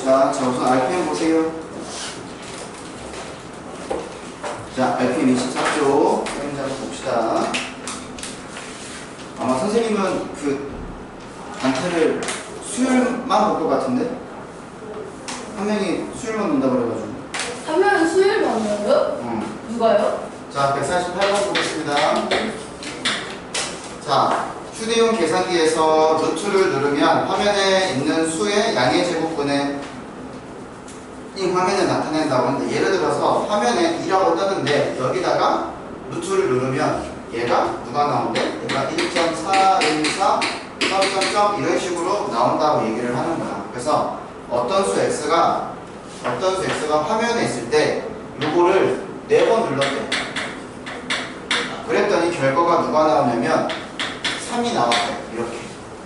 봅시다. 자, 우선 RPM 보세요. 자, RPM 24쪽. 그림자 한번 봅시다. 아마 선생님은 그 단태를 수율만 볼 것 같은데? 한 명이 수율만 논다 그래가지고. 한 명이 수율만 넣어요? 응. 누가요? 자, 148번 보겠습니다. 자, 휴대용 계산기에서 루트를 누르면 화면에 있는 수의 양의 제곱분의 이 화면에 나타낸다고 하는데, 예를 들어서 화면에 2라고 떴는데 여기다가 루트를 누르면 얘가 누가 나오는데 얘가 1.414 점점점 이런 식으로 나온다고 얘기를 하는 거야. 그래서 어떤 수 x가 화면에 있을 때 요거를 4번 눌렀대. 그랬더니 결과가 누가 나오냐면 3이 나왔대. 이렇게.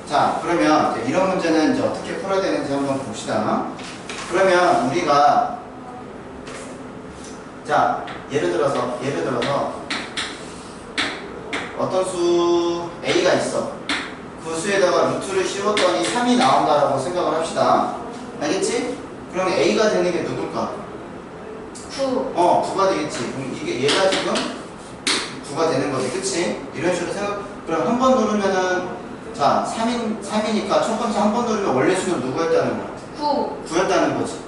자, 그러면 이런 문제는 이제 어떻게 풀어야 되는지 한번 봅시다. 그러면 우리가 자, 예를 들어서 어떤 수 A가 있어. 그 수에다가 루트를 씌웠더니 3이 나온다라고 생각을 합시다. 알겠지? 그러면 A가 되는 게 누굴까? 9. 9가 되겠지. 그럼 이게 얘가 지금 9가 되는 거지. 그치? 이런 식으로 그럼 한 번 누르면은 자, 3이니까 첫 번째 한 번 누르면 원래 수는 누구였다는 거야? 9였다는 거지.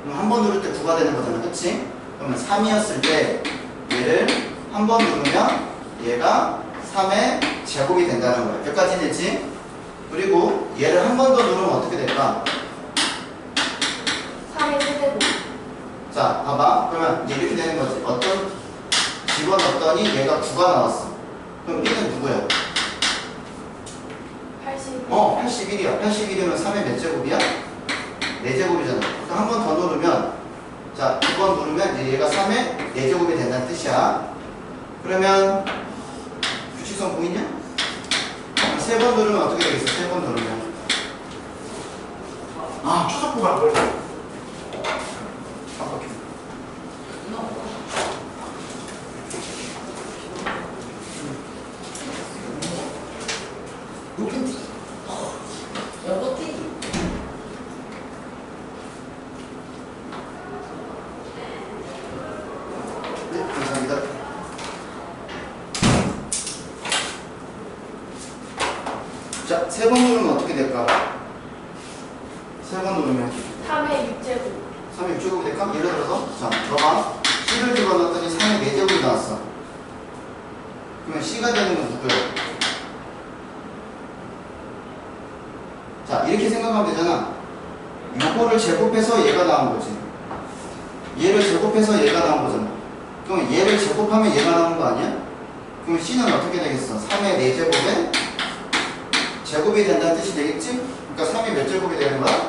그럼 한 번 누를 때 9가 되는 거잖아. 그치? 그러면 3이었을 때 얘를 한 번 누르면 얘가 3의 제곱이 된다는 거야. 여기까지 됐지? 그리고 얘를 한 번 더 누르면 어떻게 될까? 3의 세제곱. 자, 봐봐. 그러면 이렇게 되는 거지. 집어넣었더니 얘가 9가 나왔어. 그럼 B는 누구야? 80. 81이야. 81이면 3의 몇 제곱이야? 4제곱이잖아. 그러니까 한 번 더 누르면, 자, 2번 누르면 이제 얘가 3의 4제곱이 된다는 뜻이야. 그러면 규칙성 보이냐? 3번 누르면 어떻게 되겠어? 3번 누르면. 아, 초속부가 안 걸려. 깜빡해. 높은 여보티. 네, 감사합니다. 자, 3번 누르면 어떻게 될까? 3번 누르면 3의 6제곱. 3의 6제곱이 될까? 예를 들어서, 자, 너가 C를 집어넣었더니 3의 4제곱이 나왔어. 그러면 C가 되는 건 누구야? 자, 이렇게 생각하면 되잖아. 요거를 제곱해서 얘가 나온 거지. 얘를 제곱해서 얘가 나온 거잖아. 그럼 얘를 제곱하면 얘가 나오는 거 아니야? 그럼 C는 어떻게 되겠어? 3의 4제곱에 제곱이 된다는 뜻이 되겠지? 그러니까 3이 몇 제곱이 되는 거야?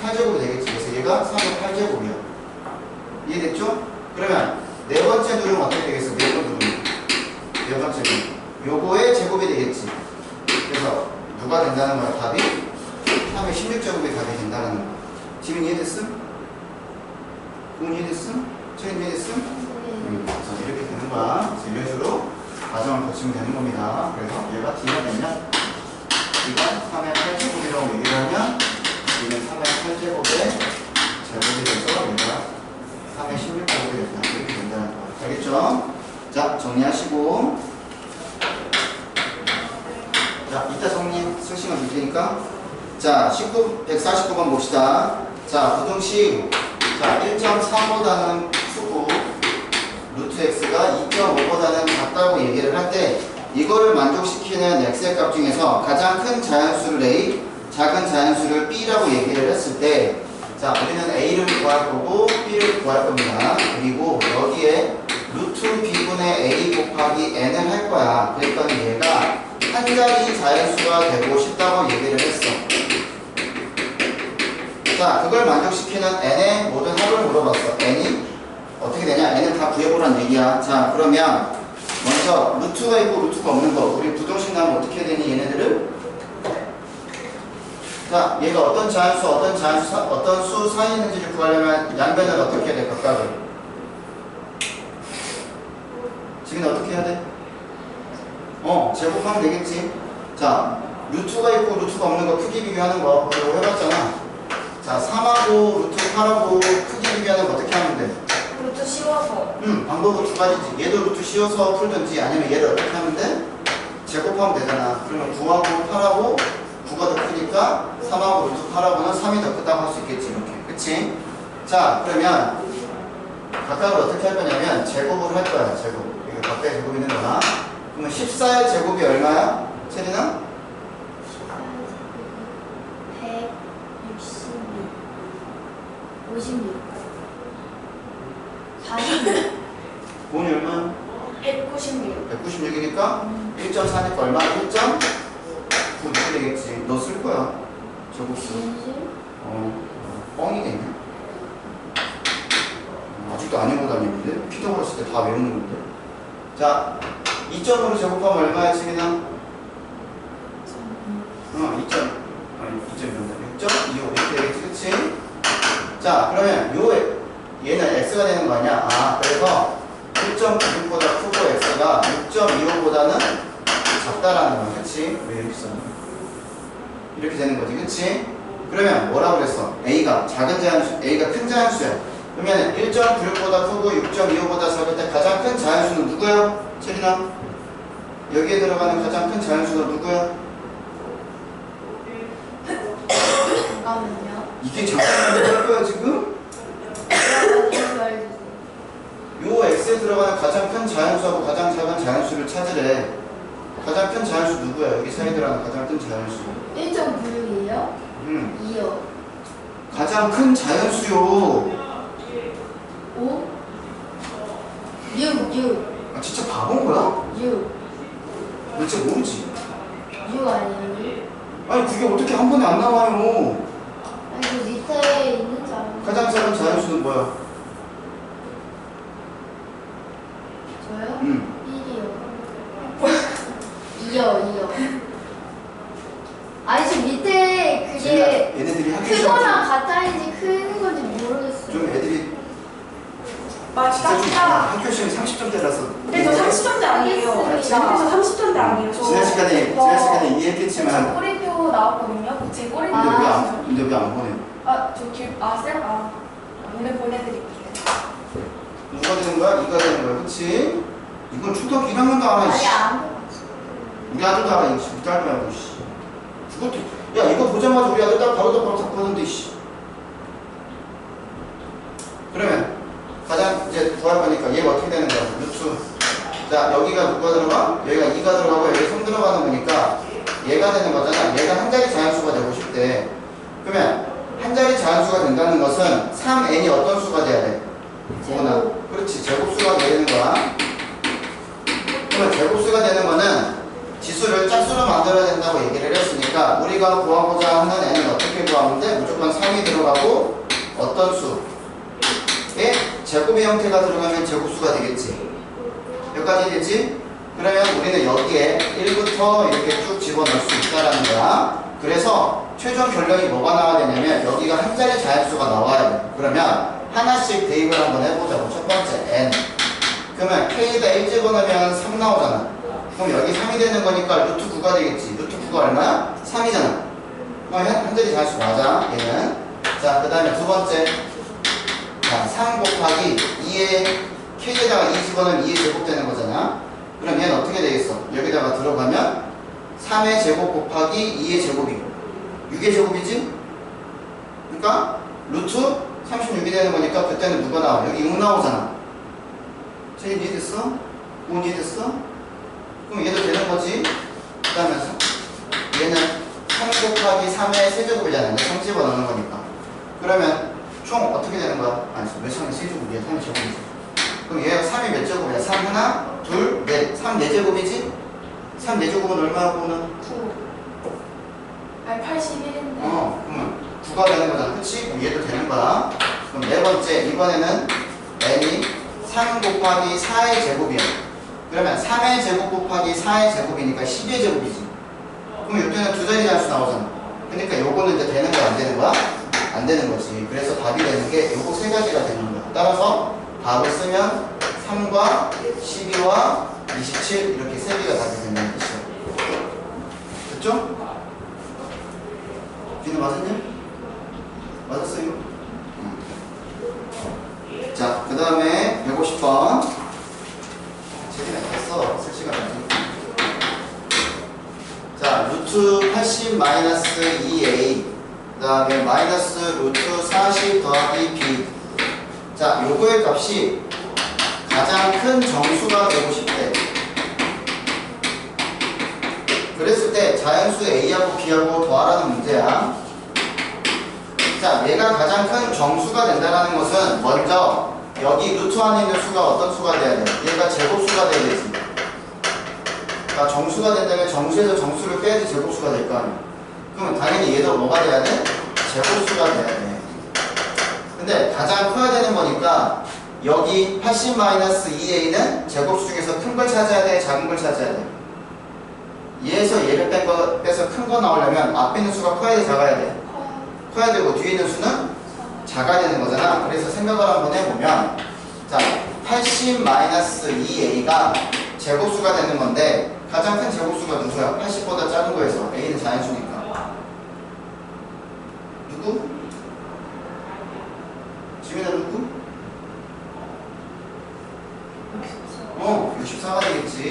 8제곱이 되겠지. 그래서 얘가 3의 8제곱이야. 이해됐죠? 그러면 네 번째 누르면 어떻게 되겠어? 네 번 누르면. 네 번째 누르면. 요거의 제곱이 되겠지. 그래서 누가 된다는 거야? 답이 3의 16제곱이 답이 된다는 거야. 지금 이해됐음? 돈 이해됐음? 체인 이해됐음? 그래서 이렇게 되는 거야. 그래서 이런 식으로 과정을 거치면 되는 겁니다. 그래서 얘가 D가 되면 D가 3의 8제곱이라고 얘기를 하면 D는 3의 8제곱의 제곱이 돼서 얘가 3의 16제곱이 된다. 이렇게 된다는 거야. 알겠죠? 자, 정리하시고. 자, 이따 정리 쓸 시간 줄 테니까. 자, 149번 봅시다. 자, 부등식. 자, 1.3보다는 크고 루트 x가 2.5보다는 작다고 얘기를 할 때 이거를 만족시키는 x의 값 중에서 가장 큰 자연수를 a, 작은 자연수를 b라고 얘기를 했을 때, 자, 우리는 a를 구할 거고 b를 구할 겁니다. 그리고 여기에 루트 b분의 a 곱하기 n을 할 거야. 그랬더니 얘가 한 자리 자연수가 되고 싶다고 얘기를 했어. 자, 그걸 만족시키는 n의 모든 합을 물어봤어. n이 어떻게 되냐? n을 다 구해보란 얘기야. 자, 그러면 먼저 루트가 있고 루트가 없는 거, 우리 부등식 나오면 어떻게 되니? 얘네들을? 자, 얘가 어떤 자연수, 어떤 수 사이에 있는지를 구하려면 양변을 어떻게 해야 돼? 각각을. 지금 어떻게 해야 돼? 제곱하면 되겠지. 자, 루트가 있고 루트가 없는 거 크기 비교하는 거 그거 해봤잖아. 자, 3하고 루트 8하고 크기 비교하는 거 어떻게 하면 돼? 루트 씌워서. 방법은 두 가지지. 얘도 루트 씌워서 풀든지 아니면 얘를 어떻게 하면 돼? 제곱하면 되잖아. 그러면 9하고 8하고 9가 더 크니까 3하고 루트 8하고는 3이 더 크다고 할 수 있겠지. 이렇게. 그치? 자, 그러면 각각을 어떻게 할 거냐면 제곱을 할 거야. 제곱. 이거 각각의 제곱이 있는 거야. 그러면 14의 제곱이 얼마야? 체리나? 166. 56. 46. 본이 얼마? 196. 196이니까 1.4니까 얼마? 1.9 이렇게 되겠지. 너 쓸 거야. 제곱수. 뻥이네. 아직도 안 해보고 다니는데? 피도 걸었을 때 다 외우는 건데. 자, 2점으로 제곱하면 얼마야, 지민아? 6.25 이렇게 되겠지, 그치? 자, 그러면 얘는 x가 되는 거 아니야? 아, 그래서 1.96보다 크고 x가 6.25보다는 작다라는 거야, 그치? 왜 이렇게 썼냐? 이렇게 되는 거지, 그치? 그러면 뭐라고 그랬어? A가 작은 자연수, A가 큰 자연수야. 그러면 1.96보다 크고 6.25보다 작을 때 가장 큰 자연수는 누구야? 체리나? 여기에 들어가는 가장 큰 자연수가 누구야? 잠깐만요. 이게 잠깐만 할 거야 지금? 요 X에 들어가는 가장 큰 자연수하고 가장 작은 자연수를 찾으래. 가장 큰 자연수 누구야? 여기 사이에 들어가는 가장 큰 자연수. 1.96이에요? 2요. 가장 큰 자연수요. 5? 6. 아, 진짜 바본 거야? 6. 너 진짜 모르지? 6 아니에요? 아니 그게 어떻게 한 번에 안 나와요? 아니 그 밑에 있는 줄 알았는데. 가장 작은 자연수는 뭐야? 저요? 1. 1이요. 2요. 아니 지금 밑에 그게 얘네들이 학교 크거나 시험 같아인지 큰 건지 모르겠어요. 좀 애들이 맞다. 학교 시험 30점대라서 근데 저 30점대 아니에요. 알겠습니다. 그래서 30점대 아니에요. 지난 시간에 이해했겠지만 꼬리표 나왔거든요. 제 꼬리표. 근데 왜 안 보내? 오늘 보내드릴게요. 누가 되는 거야? 이가 되는 거야, 그치? 이건 초등학교 1학년도 알아, 아니 이씨. 안 우리 아들도 알아, 이씨. 우리 딸도 알고, 씨. 그것도, 야, 이거 보자마자 우리 아들 딸 바로 잡고 하는데, 씨. 그러면, 가장 이제 구할 거니까 얘가 어떻게 되는 거야? 루트. 자, 여기가 누가 들어가? 여기가 2가 들어가고, 여기 3 들어가는 거니까, 얘가 되는 거잖아. 얘가 한 자리 자연수가 되고 싶대. 그러면, 한 자리 자연수가 된다는 것은 3n이 어떤 수가 돼야 돼? 뭐나? 그렇지. 제곱수가 되는 거야. 그러면 제곱수가 되는 거는 지수를 짝수로 만들어야 된다고 얘기를 했으니까 우리가 구하고자 하는 n은 어떻게 구하면 돼? 무조건 3이 들어가고 어떤 수의 제곱의 형태가 들어가면 제곱수가 되겠지. 여기까지 되지? 그러면 우리는 여기에 1부터 이렇게 쭉 집어넣을 수 있다라는 거야. 그래서 최종 결론이 뭐가 나와야 되냐면 여기가 한 자리 자연수가 나와야 돼. 그러면 하나씩 대입을 한번 해보자고. 첫 번째 n. 그러면 k에다 1 집어넣으면 3 나오잖아. 그럼 여기 3이 되는 거니까 루트 9가 되겠지. 루트 9가 얼마야? 3이잖아. 그럼 한 자리 자연수 맞아. 얘는. 자, 그 다음에 두 번째. 자, 3 곱하기 2에 k에다가 2 집어넣으면 2의 제곱 되는 거잖아. 그럼 얘는 어떻게 되겠어? 여기다가 들어가면 3의 제곱 곱하기 2의 제곱이고 6의 제곱이지? 그러니까 루트 36이 되는 거니까 그때는 누가 나와? 여기 6 나오잖아. 쟤 이해됐어? 5 이해됐어? 그럼 얘도 되는 거지? 그 다음에 얘는 3 곱하기 3의 세제곱이잖아. 3 집어넣는 거니까. 그러면 총 어떻게 되는 거야? 아니, 몇 3의 세제곱이야? 3의 제곱이지. 그럼 얘가 3이 몇 제곱이야? 3 하나, 둘, 넷. 3 4제곱이지? 3 4제곱은 얼마고 오는? 9. 아니 81인데. 그러면 9가 되는 거잖아. 그치? 그럼 얘도 되는 거야. 그럼 네 번째, 이번에는 n이 3 곱하기 4의 제곱이야. 그러면 3의 제곱 곱하기 4의 제곱이니까 10의 제곱이지. 그럼 이때는 두 자리 자수 나오잖아. 그러니까 요거는 이제 되는 거야, 안 되는 거야? 안 되는 거지. 그래서 답이 되는 게 요거 세 가지가 되는 거야. 따라서 답을 쓰면 3과 12와 27 이렇게 세 개가 답이 된다는 뜻이야. 됐죠? 비는 맞았냐? 맞았어요? 자, 그 다음에 150번. 책이 냈어. 쓸 시간 아직. 자, 루트 80 마이너스 2a. 그 다음에 마이너스 루트 40 더하기 b. 자, 요거의 값이 가장 큰 정수가 되고 싶대. 그랬을 때 자연수 a하고 b하고 더하라는 문제야. 자, 얘가 가장 큰 정수가 된다는 것은 먼저 여기 루트 안에 있는 수가 어떤 수가 돼야 돼? 얘가 제곱수가 돼야 되지. 자, 정수가 된다면 정수에서 정수를 빼야지 제곱수가 될 거 아니야. 그러면 당연히 얘도 뭐가 돼야 돼? 제곱수가 돼야 돼. 근데 가장 커야 되는 거니까 여기 80-2a는 제곱수 중에서 큰 걸 찾아야 돼? 작은 걸 찾아야 돼? 얘에서 얘를 빼서 큰 거 나오려면 앞에 있는 수가 커야 돼? 작아야 돼? 커야 되고 뒤에 있는 수는 작아야 되는 거잖아. 그래서 생각을 한번 해보면 자, 80-2a가 제곱수가 되는 건데 가장 큰 제곱수가 누구야? 80보다 작은 거에서 a는 자연수니까 누구? 지민아 누구? 64가 되겠지.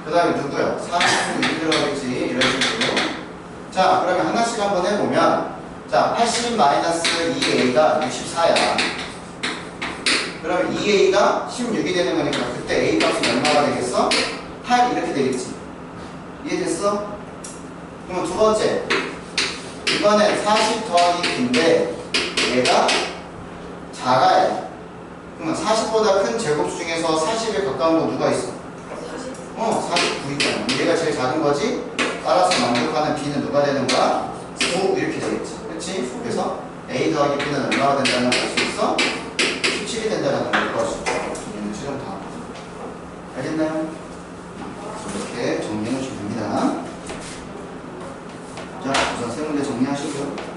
그 다음에 누구야? 49 들어가겠지. 이런 식으로. 자, 그러면 하나씩 한번 해보면 자, 80-2a가 64야. 그러면 2a가 16이 되는 거니까 그때 a 값은 얼마가 되겠어? 8 이렇게 되겠지. 이해됐어? 그러면 두 번째 이번엔 40 더하기 b인데 얘가 작아야 돼. 그러면 40보다 큰 제곱수 중에서 40에 가까운 거 누가 있어? 49 있잖아. 얘가 제일 작은 거지? 따라서 만족하는 b는 누가 되는 거야? 9 이렇게 되겠지. 그렇지? 그래서 a 더하기 b는 얼마가 된다는 걸 알 수 있어? 17이 된다는 걸 알 수 있어. 얘는 최종 다. 알겠나요? 이렇게 정리해 놓으시면 됩니다. 자, 우선 세 문제 정리하시고요.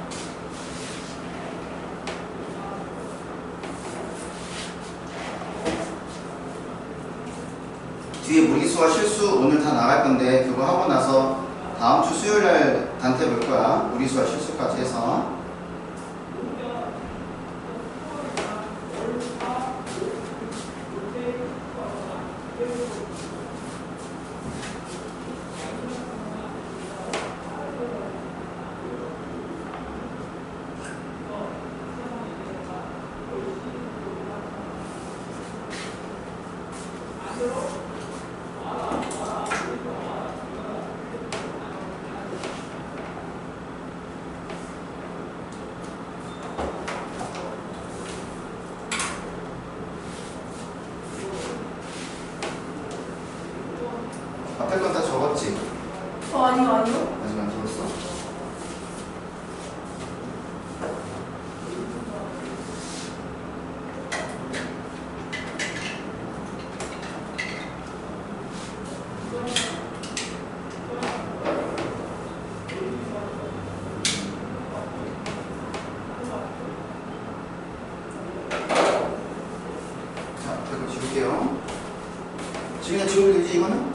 뒤에 무리수와 실수 오늘 다 나갈 건데 그거 하고 나서 다음 주 수요일 날 단태 볼 거야. 무리수와 실수까지 해서. 앞에 건 다 적었지? 아니요. 아직 안 적었어? 자, 앞에 거 지울게요. 지금 지워도 되지 이거는?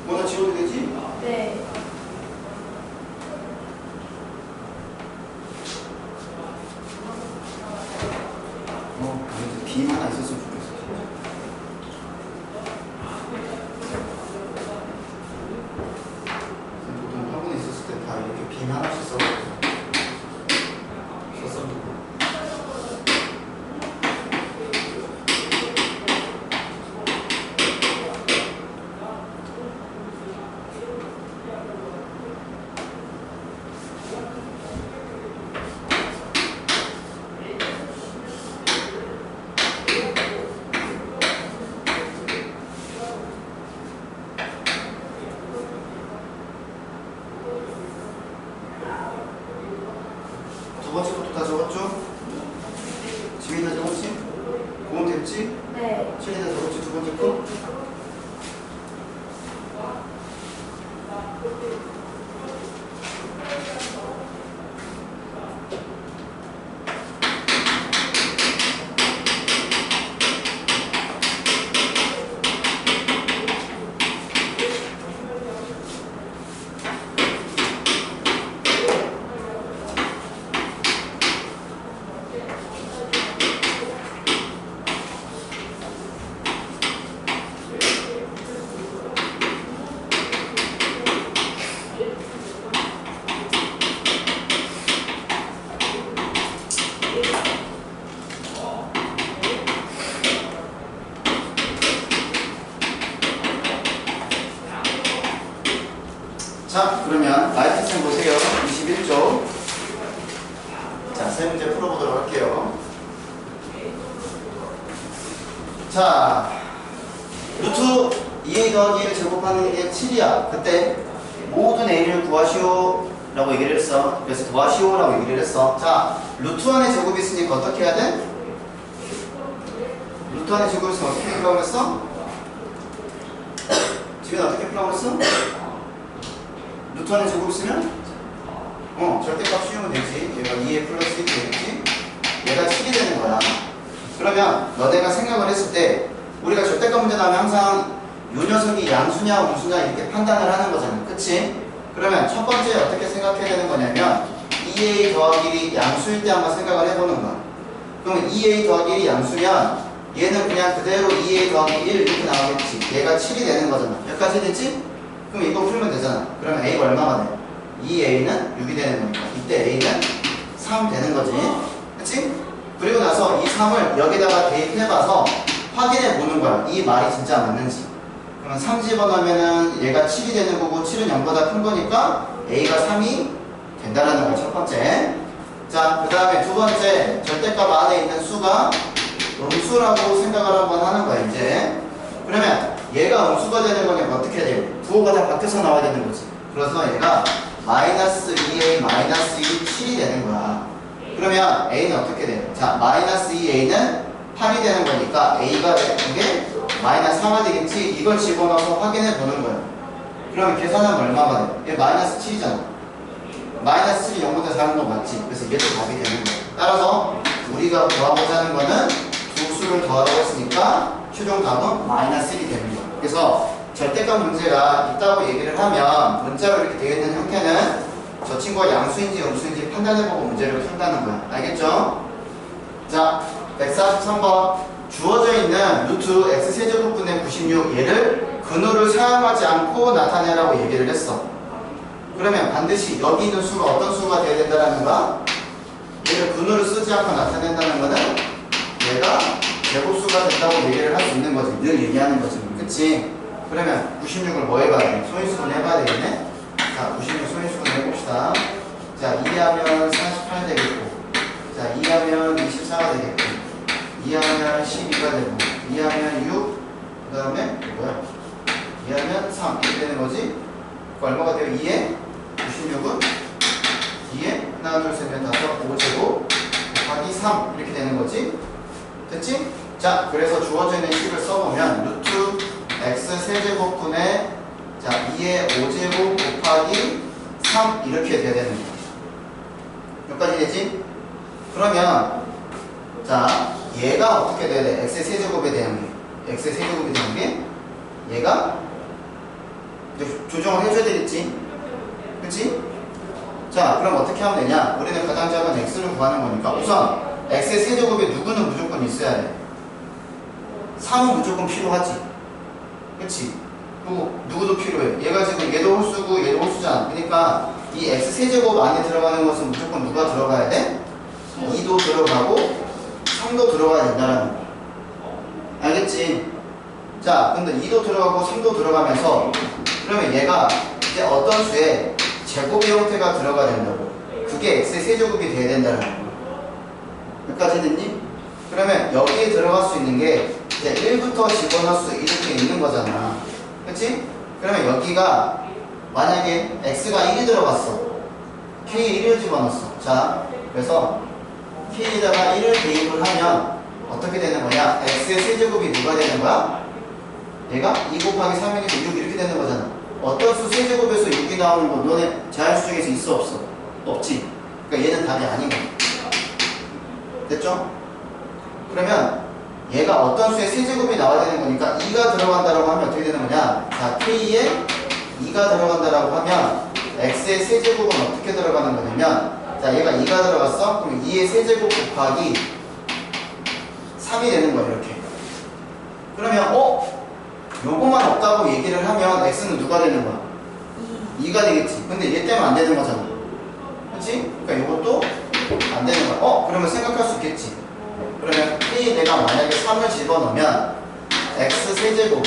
뭐나 지워도 되지? 네. 아무튼 빔 하나 있었으면 좋겠어. 보통 학원에 있었을 때 다 이렇게 빔 하나씩 썼었는데. 두 번째 것도 다 적었죠? 지민이 다 적었지? 공은 됐지? 네. 실이 다 적었지? 두 번째 거? 마이너스 보세요. 21쪽. 자, 세 문제 풀어보도록 할게요. 자, 루트 2a 더하기 1을 제곱하는 게 7이야. 그때 모든 a를 구하시오 라고 얘기를 했어. 그래서 더하시오 라고 얘기를 했어. 자, 루트 안에 제곱이 있으니까 어떻게 해야 돼? 루트 안에 제곱이 있으면 어떻게 풀라고 그랬어? 지금 어떻게 풀라고 그랬어? 루트 안에 제곱 있으면? 절대값 씌우면 되지. 얘가 2에 플러스 1이 되겠지? 얘가 7이 되는 거야. 그러면 너네가 생각을 했을 때 우리가 절대값 문제 나오면 항상 요 녀석이 양수냐 음수냐 이렇게 판단을 하는 거잖아. 그치? 그러면 첫 번째 어떻게 생각해야 되는 거냐면 2a 더하기 1이 양수일 때 한번 생각을 해보는 거야. 그러면 2a 더하기 1이 양수면 얘는 그냥 그대로 2a 더하기 1 이렇게 나오겠지. 얘가 7이 되는 거잖아. 여기까지 됐지? 그럼 이거 풀면 되잖아. 그러면 a가 얼마가 돼? 2a는 6이 되는 거니까 이때 a는 3 되는 거지. 그치? 그리고 나서 이 3을 여기다가 대입해봐서 확인해 보는 거야. 이 말이 진짜 맞는지. 그러면 3 집어넣으면은 얘가 7이 되는 거고 7은 0보다 큰 거니까 a가 3이 된다라는 거야. 첫 번째. 자, 그 다음에 두 번째 절대값 안에 있는 수가 음수라고 생각을 한번 하는 거야. 이제 그러면 얘가 음수가 되는 거니까 어떻게 돼요? 부호가 다 바뀌어서 나와야 되는 거지. 그래서 얘가 마이너스 2a 마이너스 2 7이 되는 거야. 그러면 a는 어떻게 돼요? 자, 마이너스 2a는 8이 되는 거니까 a가 되는 게 마이너스 4가 되겠지. 이걸 집어넣어서 확인해 보는 거예요. 그러면 계산하면 얼마가 돼요? 얘 마이너스 7이잖아. 마이너스 7이 0보다 작은 거 맞지? 그래서 얘도 답이 되는 거예요. 따라서 우리가 구하고자 하는 거는 두 수를 더하라고 했으니까 최종 답은 마이너스 1이 되는 거예요. 그래서 절대값 문제가 있다고 얘기를 하면 문자로 이렇게 되어 있는 형태는 저 친구가 양수인지 음수인지 판단해보고 문제를 푼다는 거야. 알겠죠? 자, 143번 주어져 있는 루트 x세제곱분의 96 얘를 근호를 사용하지 않고 나타내라고 얘기를 했어. 그러면 반드시 여기 있는 수가 어떤 수가 돼야 된다는 거야? 얘를 근호를 쓰지 않고 나타낸다는 거는 얘가 제곱수가 된다고 얘기를 할 수 있는 거지. 늘 얘기하는 거지. 그치? 그러면 96을 뭐 해봐야 돼? 소인수분 해봐야 되겠네? 자, 96 소인수분 해봅시다. 자, 2하면 48 되겠고, 자, 2하면 24가 되겠고, 2하면 12가 되고, 2하면 6, 그 다음에 뭐야? 2하면 3 이렇게 되는 거지? 그 얼마가 돼요? 2에 96은 2에 하나, 둘, 셋, 넷, 다섯, 5제곱 곱하기 3 이렇게 되는 거지? 됐지? 자, 그래서 주어져 있는 식을 써보면 루트 x 세제곱분의 자 2의 5제곱 곱하기 3 이렇게 돼야 되는 거야. 여기까지 되지? 그러면 자 얘가 어떻게 돼야 돼? x의 세제곱에 대한 게 x의 세제곱에 대한 게 얘가 조정을 해줘야 되겠지? 그치? 자 그럼 어떻게 하면 되냐? 우리는 가장 작은 x를 구하는 거니까 우선 x의 세제곱에 누구는 무조건 있어야 돼. 3은 무조건 필요하지. 그치? 그리고 누구도 필요해. 얘가 지금 얘도 홀수고 얘도 홀수잖아. 그러니까 이 x 세제곱 안에 들어가는 것은 무조건 누가 들어가야 돼? 2도 들어가고 3도 들어가야 된다는 거. 알겠지? 자, 근데 2도 들어가고 3도 들어가면서 그러면 얘가 이제 어떤 수에 제곱의 형태가 들어가야 된다고. 그게 x의 세제곱이 돼야 된다는 거. 여기까지 됐니? 그러면 여기에 들어갈 수 있는 게 이제 1부터 집어넣을 수 이렇게 있는 거잖아. 그치? 그러면 여기가 만약에 x가 1이 들어갔어. k에 1을 집어넣었어. 자, 그래서 k에다가 1을 대입을 하면 어떻게 되는 거냐? x의 세제곱이 누가 되는 거야? 얘가 2 곱하기 3이니까 6 이렇게 되는 거잖아. 어떤 수 세제곱에서 6이 나오는 거 너네 자연수 중에서 있어 없어? 없지. 그러니까 얘는 답이 아닌 거야. 됐죠? 그러면 얘가 어떤 수의 세제곱이 나와야 되는 거니까 2가 들어간다라고 하면 어떻게 되는 거냐? 자, k에 2가 들어간다라고 하면 x의 세제곱은 어떻게 들어가는 거냐면 자, 얘가 2가 들어갔어? 그럼 2의 세제곱 곱하기 3이 되는 거야, 이렇게. 그러면 요거만 없다고 얘기를 하면 x는 누가 되는 거야? 2가 되겠지. 근데 얘 때문에 안 되는 거잖아. 그치? 그러니까 요것도 안 되는 거야. 그러면 생각할 수 있겠지. 그러면 k 내가 만약에 3을 집어넣으면 x 세제곱은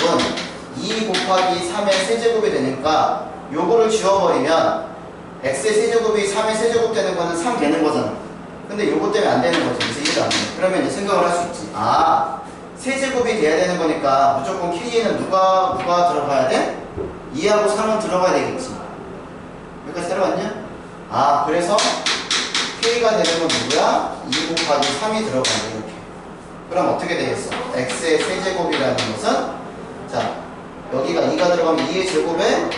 2 곱하기 3의 세제곱이 되니까 요거를 지워버리면 x의 세제곱이 3의 세제곱 되는 거는 3 되는 거잖아. 근데 요거 때문에 안 되는 거지. 그래서 이해가 안 돼. 그러면 이제 생각을 할 수 있지. 아, 세제곱이 돼야 되는 거니까 무조건 K에는 누가 들어가야 돼? 2하고 3은 들어가야 되겠지. 여기까지 따라왔냐? 아, 그래서 K가 되는 건 누구야? 2 곱하기 3이 들어가야 돼. 이렇게. 그럼 어떻게 되겠어? x의 세제곱이라는 것은, 자, 여기가 2가 들어가면 2의 제곱에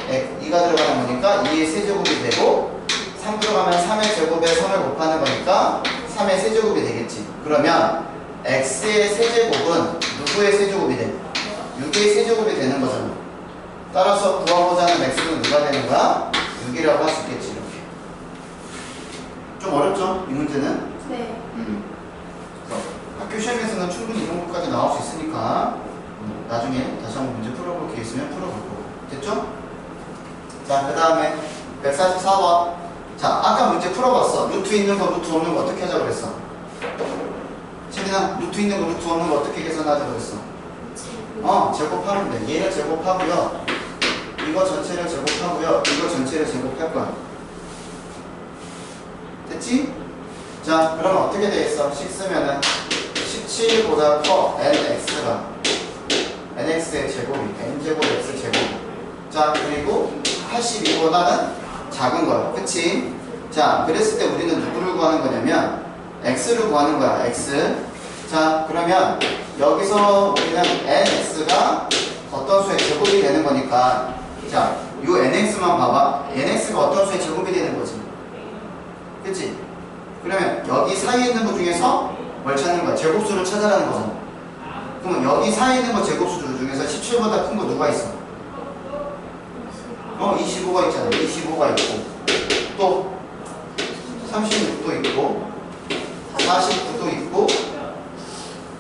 2가 들어가는 거니까 2의 세제곱이 되고, 3 들어가면 3의 제곱에 3을 곱하는 거니까 3의 세제곱이 되겠지. 그러면 x의 세제곱은 누구의 세제곱이 돼? 6의 세제곱이 되는 거잖아. 따라서 구하고자 하는 x는 누가 되는 거야? 6이라고 할 수 있겠지. 이렇게. 좀 어렵죠? 이 문제는? 네. 그래서 학교 시험에서는 충분히 이런 것까지 나올 수 있으니까 나중에 다시 한번 문제 풀어볼 게 있으면 풀어볼 거고. 됐죠? 자, 그 다음에 144번. 자, 아까 문제 풀어봤어. 루트 있는 거, 루트 없는 거 어떻게 하자고 그랬어? 시민아, 루트 있는 거, 루트 없는 거 어떻게 계산하자고 그랬어? 제곱하면 돼. 얘를 제곱하고요. 이거 전체를 제곱하고요. 이거 전체를 제곱할 거야. 됐지? 자, 그러면 어떻게 되겠어? 식 쓰면은 17보다 커 nx가 nx의 제곱이 n제곱 x 제곱. 자, 그리고 82보다는 작은 거야. 그치? 자, 그랬을 때 우리는 누구를 구하는 거냐면 x를 구하는 거야. x. 자, 그러면 여기서 우리는 nx가 어떤 수의 제곱이 되는 거니까, 자, 요 nx만 봐봐. nx가 어떤 수의 제곱이 되는 거지. 그치? 그러면 여기 사이에 있는 것 중에서 뭘 찾는 거야? 제곱수를 찾아라는 거잖아. 그러면 여기 사이에 있는 거 제곱수 중에서 17보다 큰 거 누가 있어? 25가 있잖아. 25가 있고, 또 36도 있고, 49도 있고,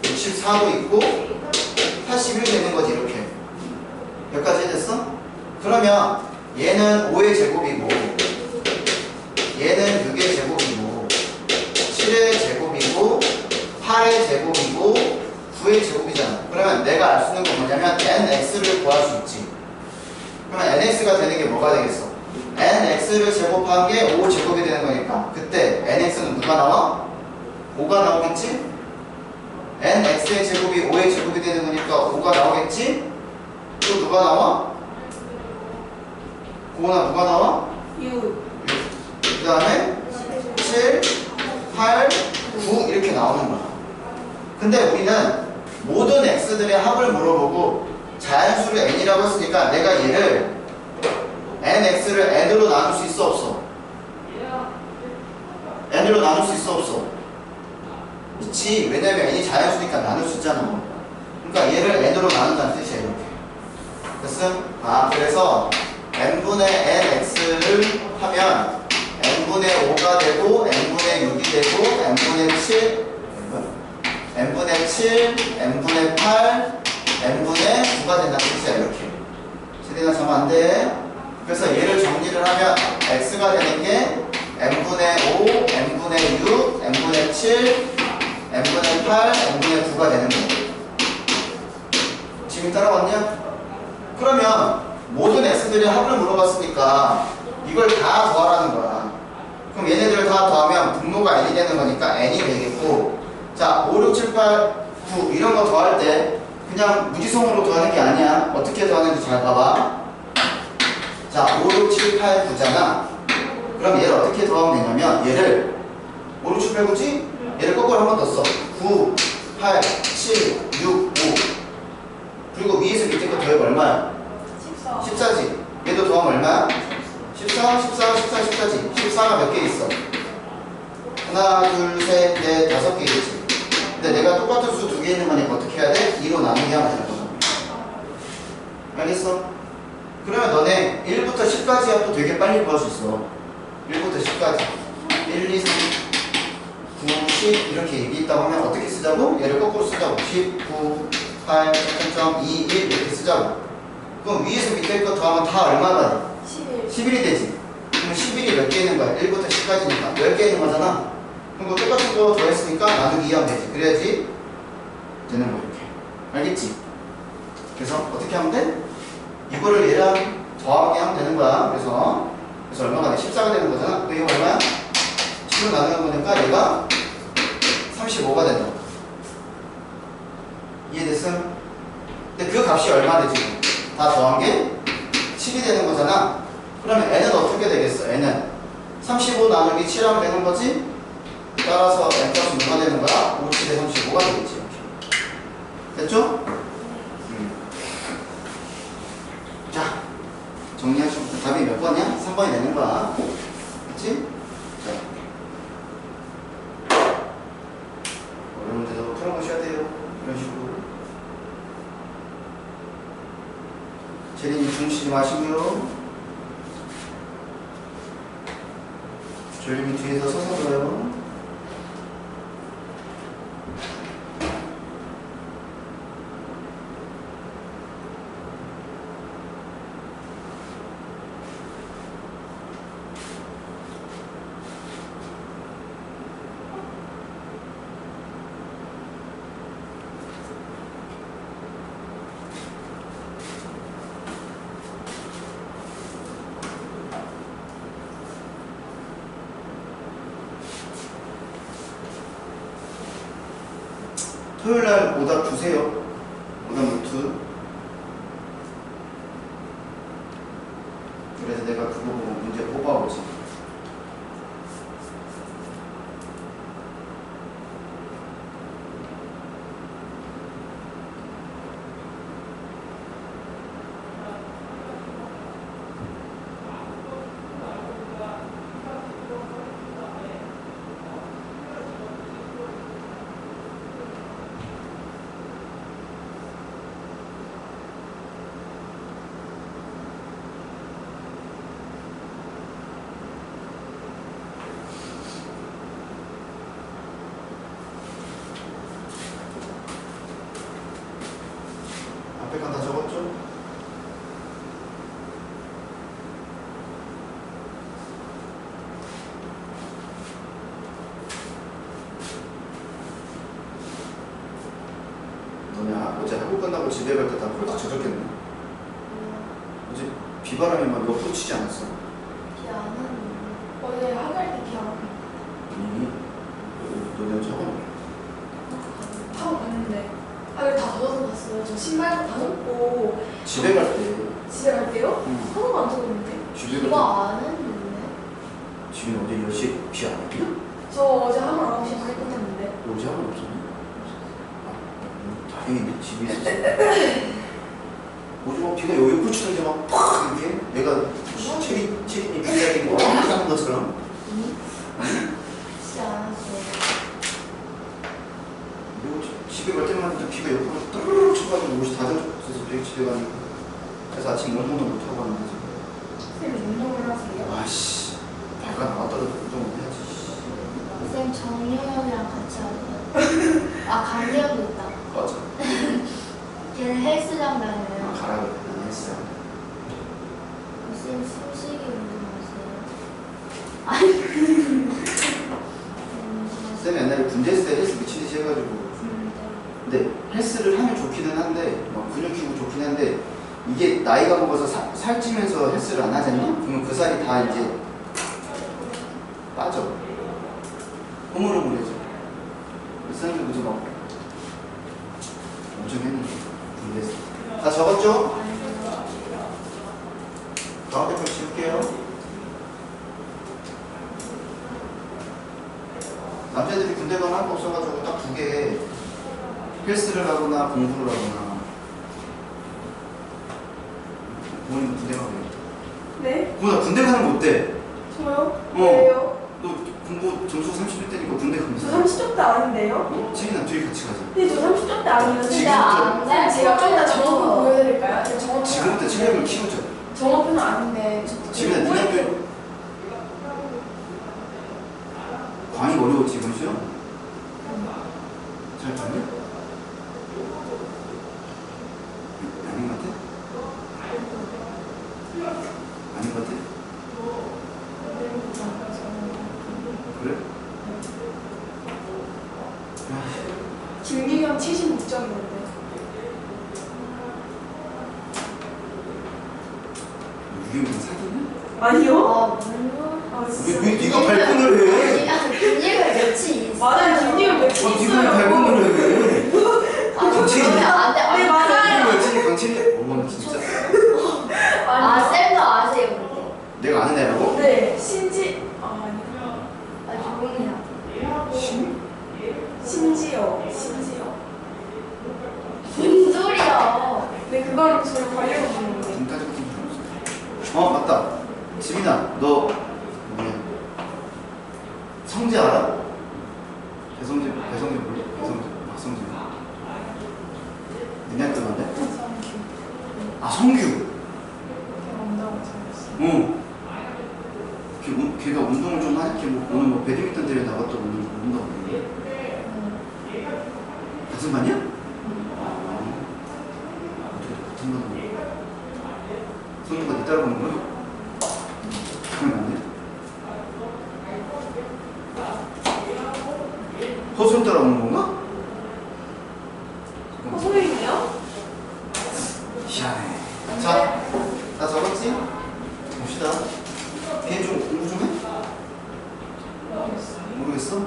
64도 있고, 81 되는 거지. 이렇게. 여기까지 됐어? 그러면 얘는 5의 제곱이고, 얘는 6의 제곱이고, 7의 제곱이고, 8의 제곱이고, 9의 제곱이잖아. 그러면 내가 알 수 있는 건 뭐냐면 nx를 구할 수 있지. 그러면 nx가 되는 게 뭐가 되겠어? nx를 제곱한 게 5제곱이 되는 거니까 그때 nx는 누가 나와? 5가 나오겠지? nx의 제곱이 5의 제곱이 되는 거니까 5가 나오겠지? 또 누가 나와? 고은아 누가 나와? 6. 그 다음에 7, 8, 9 이렇게 나오는 거야. 근데 우리는 모든 x들의 합을 물어보고 자연수를 n이라고 했으니까 내가 얘를 nx를 n으로 나눌 수 있어 없어? n으로 나눌 수 있어 없어? 있지. 왜냐면 n이 자연수니까 나눌 수 있잖아. 그러니까 얘를 n으로 나눈다는 뜻이야. 이렇게. 됐어? 아, 그래서 n분의 nx를 하면 n분의 5가 되고 n분의 6이 되고 n분의 7 n분의 7, n분의 8 n분의 9가 된다는 뜻이야. 이렇게. 세대나 정말 안 돼. 그래서 얘를 정리를 하면 x가 되는 게 n분의 5, n분의 6, n분의 7, n분의 8, n분의 9가 되는 거야. 지금 따라왔냐? 그러면 모든 x들의 합을 물어봤으니까 이걸 다 더하라는 거야. 그럼 얘네들을 다 더하면 분모가 n이 되는 거니까 n이 되겠고, 자, 5, 6, 7, 8, 9 이런 거 더할 때 그냥 무지성으로 더하는 게 아니야. 어떻게 더하는지 잘 봐봐. 자, 5, 6, 7, 8, 9잖아. 그럼 얘를 어떻게 더하면 되냐면 얘를 5, 6, 7, 8, 9지? 얘를 거꾸로 한 번 더 써. 9, 8, 7, 6, 5 그리고 위에서 밑에 거 더하면 얼마야? 14. 14지. 얘도 더하면 얼마야? 14, 14, 14, 14지. 14가 몇 개 있어? 하나, 둘, 셋, 넷, 5개 있지. 근데 내가 똑같은 수 2개 있는 거니까 어떻게 해야 돼? 2로 나누게 하면 되는 거잖아. 알겠어? 그러면 너네 1부터 10까지 합도 되게 빨리 구할 수 있어. 1부터 10까지. 1, 2, 3, 9, 10 이렇게 얘기했다고 하면 어떻게 쓰자고? 얘를 거꾸로 쓰자고. 10, 9, 8, 3.2, 1 이렇게 쓰자고. 그럼 위에서 밑에 거 더하면 다 얼마가 돼? 11. 11이 되지. 그럼 11이 몇 개 있는 거야? 1부터 10까지니까 10개 있는 거잖아. 그럼 똑같은 거 더했으니까 나누기 2하면 되지. 그래야지 되는 거 이렇게. 알겠지? 그래서 어떻게 하면 돼? 이거를 얘랑 더하게 하면 되는 거야. 그래서 그래서 얼마가 돼? 14가 되는 거잖아. 그럼 이거 얼마야? 10을 나누는 거니까 얘가 35가 된다. 이해됐음? 근데 그 값이 얼마 되지? 다 더한 게 7이 되는 거잖아. 그러면 n은 어떻게 되겠어? n은 35 나누기 7하면 되는 거지? 따라서 n 값은 뭐가 되는 거야? 57에 35가 되겠지. 이렇게. 됐죠? 자, 정리하시고 답이 몇 번이야? 3번이 되는 거야. 그치? 자, 어려운 문제도 풀어보셔야 돼요. 이런 식으로. 제리님 중시지 마시고요. 조림이 뒤에서 서서 들어요. 토요일날 오답 주세요. 오답 노트. 그래서 내가 그거 보고 문제 뽑아오지. 앞에 건 다 적었죠? 너냐? 어제 학교 끝나고 집에 갈 때 다 홀딱 젖었겠네. 어제 비바람이 막 옆으로 치지 않았어? 비안 왔는데. 어제 학교할 때 기억 아니, 너네 저거 하고 갔는데 학교 다 젖어서 갔어요. 저 신발도 다 젖고 집에 갈 때. 집에 갈 때요? 응. 하나도 안 젖었는데. 집에 갈 이거 때. 안 했는데. 지금 어제 10시에 비 안 왔냐? 저 어제 학원 9시에 다 끝냈는데. 어제 학원 없었네? 아, 다행이네. 집에 있었어. 어제 막 비가 여기 꽂히는데 막팍 이렇게 내가 체리니 비자리인 거 하는 것처럼. 진짜 안 왔어요. 그리고 집에 갈 때만 해도 비가 옆으로 또르르 쳐가지고 옷이 다 젖었어서 되게 집에 가니까. 그래서 아침 운동도 못 하고 왔는데 지금. 선생님 운동을 하세요? 아씨, 배가 나왔다고 운동을 해야지. 쌤 정유형이랑 같이 하고요. 아 강대현도 있다. 맞아. 걔는 헬스장 다녀요. 가라 그래. 난 헬스장. 쌤 숨쉬기 운동하세요. 아니. 쌤 옛날에 군대 있을 때 헬스 미친 듯이 해가지고. 근데 헬스를 하면 좋기는 한데, 막 근육 키우고 좋긴 한데, 이게 나이가 먹어서 살찌면서 헬스를 안 하잖니? 그러면 그 살이 다 이제 빠져. 흐물흐물해져. 쌤도 그저 막 엄청 했는데, 군대에서. 다 적었죠? 다음 페이지 지울게요. 남자들이 군대 가면 할 거 없어가지고 딱 두 개. 헬스를 하거나 공부를 하거나. 부모님도 군대 가고. 네? 나 군대 가는 거 어때? 저요? 어. 왜요? 너 공부 점수 31대니까 군대 가면 저 30점대 아닌데요? 어? 지민아 둘이 같이 가자. 근데 저 30점대 아니에요. 지금 진짜 안 쌤, 제가 좀 이따 정업표 돼. 보여드릴까요? 제가 정업표 지금부터 체력을 키우자. 정업표는 아닌데 지민아 니네 학교 광이 어려웠지 이번 시험? 잘 봤니? 아닌 것 같아? 아닌 것 같아? 그래? 김기경 76점이었는데 유기용 사귀냐? 아니요? 아, 물론. 아 왜 네가 발끈을 해? 비닐을 며칠 있어. 맞아요. 뒷니를 며칠 네가 있어요. 발끈을 해? 아, 강진이. 그러면 안 돼. 네, 맞아요. 강진이 강진이. 어머 진짜. 아, 쌤도 아세요, 근데. 내가 아는 애라고? 네. 신지 아니요. 아, 조용히 하. 심지어. 무슨 소리야. 네 그거는 저희 관리로 보는데. 지금까지 같은 줄 알았어. 맞다. 지민아, 너 뭐냐? 성재 알아? 배성재 몰라? 박성재. 니네 학교 맞네? 아 성규. 응. 걔가 운동을 좀 하니? 걔 뭐, 오늘 뭐 배드민턴 대회 나갔다 오늘 운동. 같은 반이야? 어떻게 같은 반이야? 성규가 니 따라오는 거야? 그건 안 돼? 허수연 따라오는 건가? 호소인이요? 희한해. 자, 다 적었지? 봅시다. 걔 좀 공부 좀 해? 모르겠어?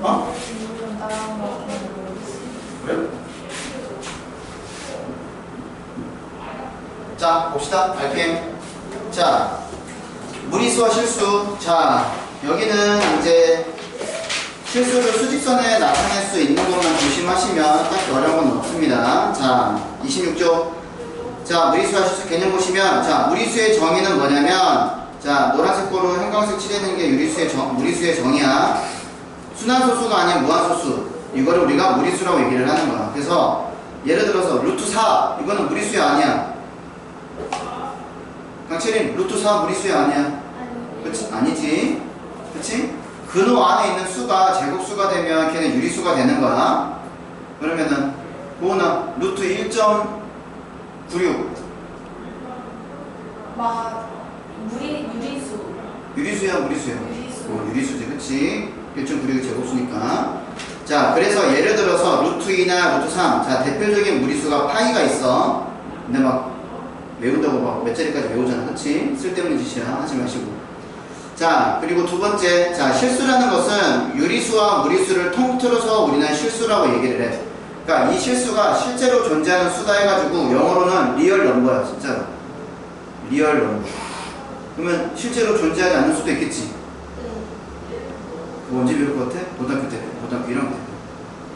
어? 그래? 자, 봅시다. 알게. 자, 무리수와 실수. 자, 여기는 이제 실수를 수직선에 나타낼 수 있는 것만 조심하시면 딱히 어려운 건 없습니다. 자, 26조. 자, 무리수와 실수 개념 보시면, 자, 무리수의 정의는 뭐냐면, 자, 노란색 고로 형광색 칠해놓은 게 무리수의 정의야. 순환소수가 아닌 무한소수. 이거를 우리가 무리수라고 얘기를 하는 거야. 그래서, 예를 들어서, 루트 4. 이거는 무리수야, 아니야? 강채린, 루트 4 무리수야, 아니야? 그치? 아니지. 그치? 근호 안에 있는 수가 제곱수가 되면 걔는 유리수가 되는 거야. 그러면은, 보나, 루트 1.96. 유리수야, 무리수야? 유리수지, 그치? 1.96이 제곱수니까. 자, 그래서 예를 들어서 루트 2나 루트 3. 자, 대표적인 무리수가 파이가 있어. 근데 막 외운다고 막 몇 자리까지 외우잖아, 그치? 쓸데없는 짓이야. 하지 마시고. 자, 그리고 두 번째. 자, 실수라는 것은 유리수와 무리수를 통틀어서 우리는 실수라고 얘기를 해. 그러니까 이 실수가 실제로 존재하는 수다 해가지고 영어로는 리얼 넘버야, 진짜로. 리얼 넘버. 그러면 실제로 존재하지 않는 수도 있겠지. 그거 언제 배울 것 같아? 고등학교 때, 고등학교 1학년 때.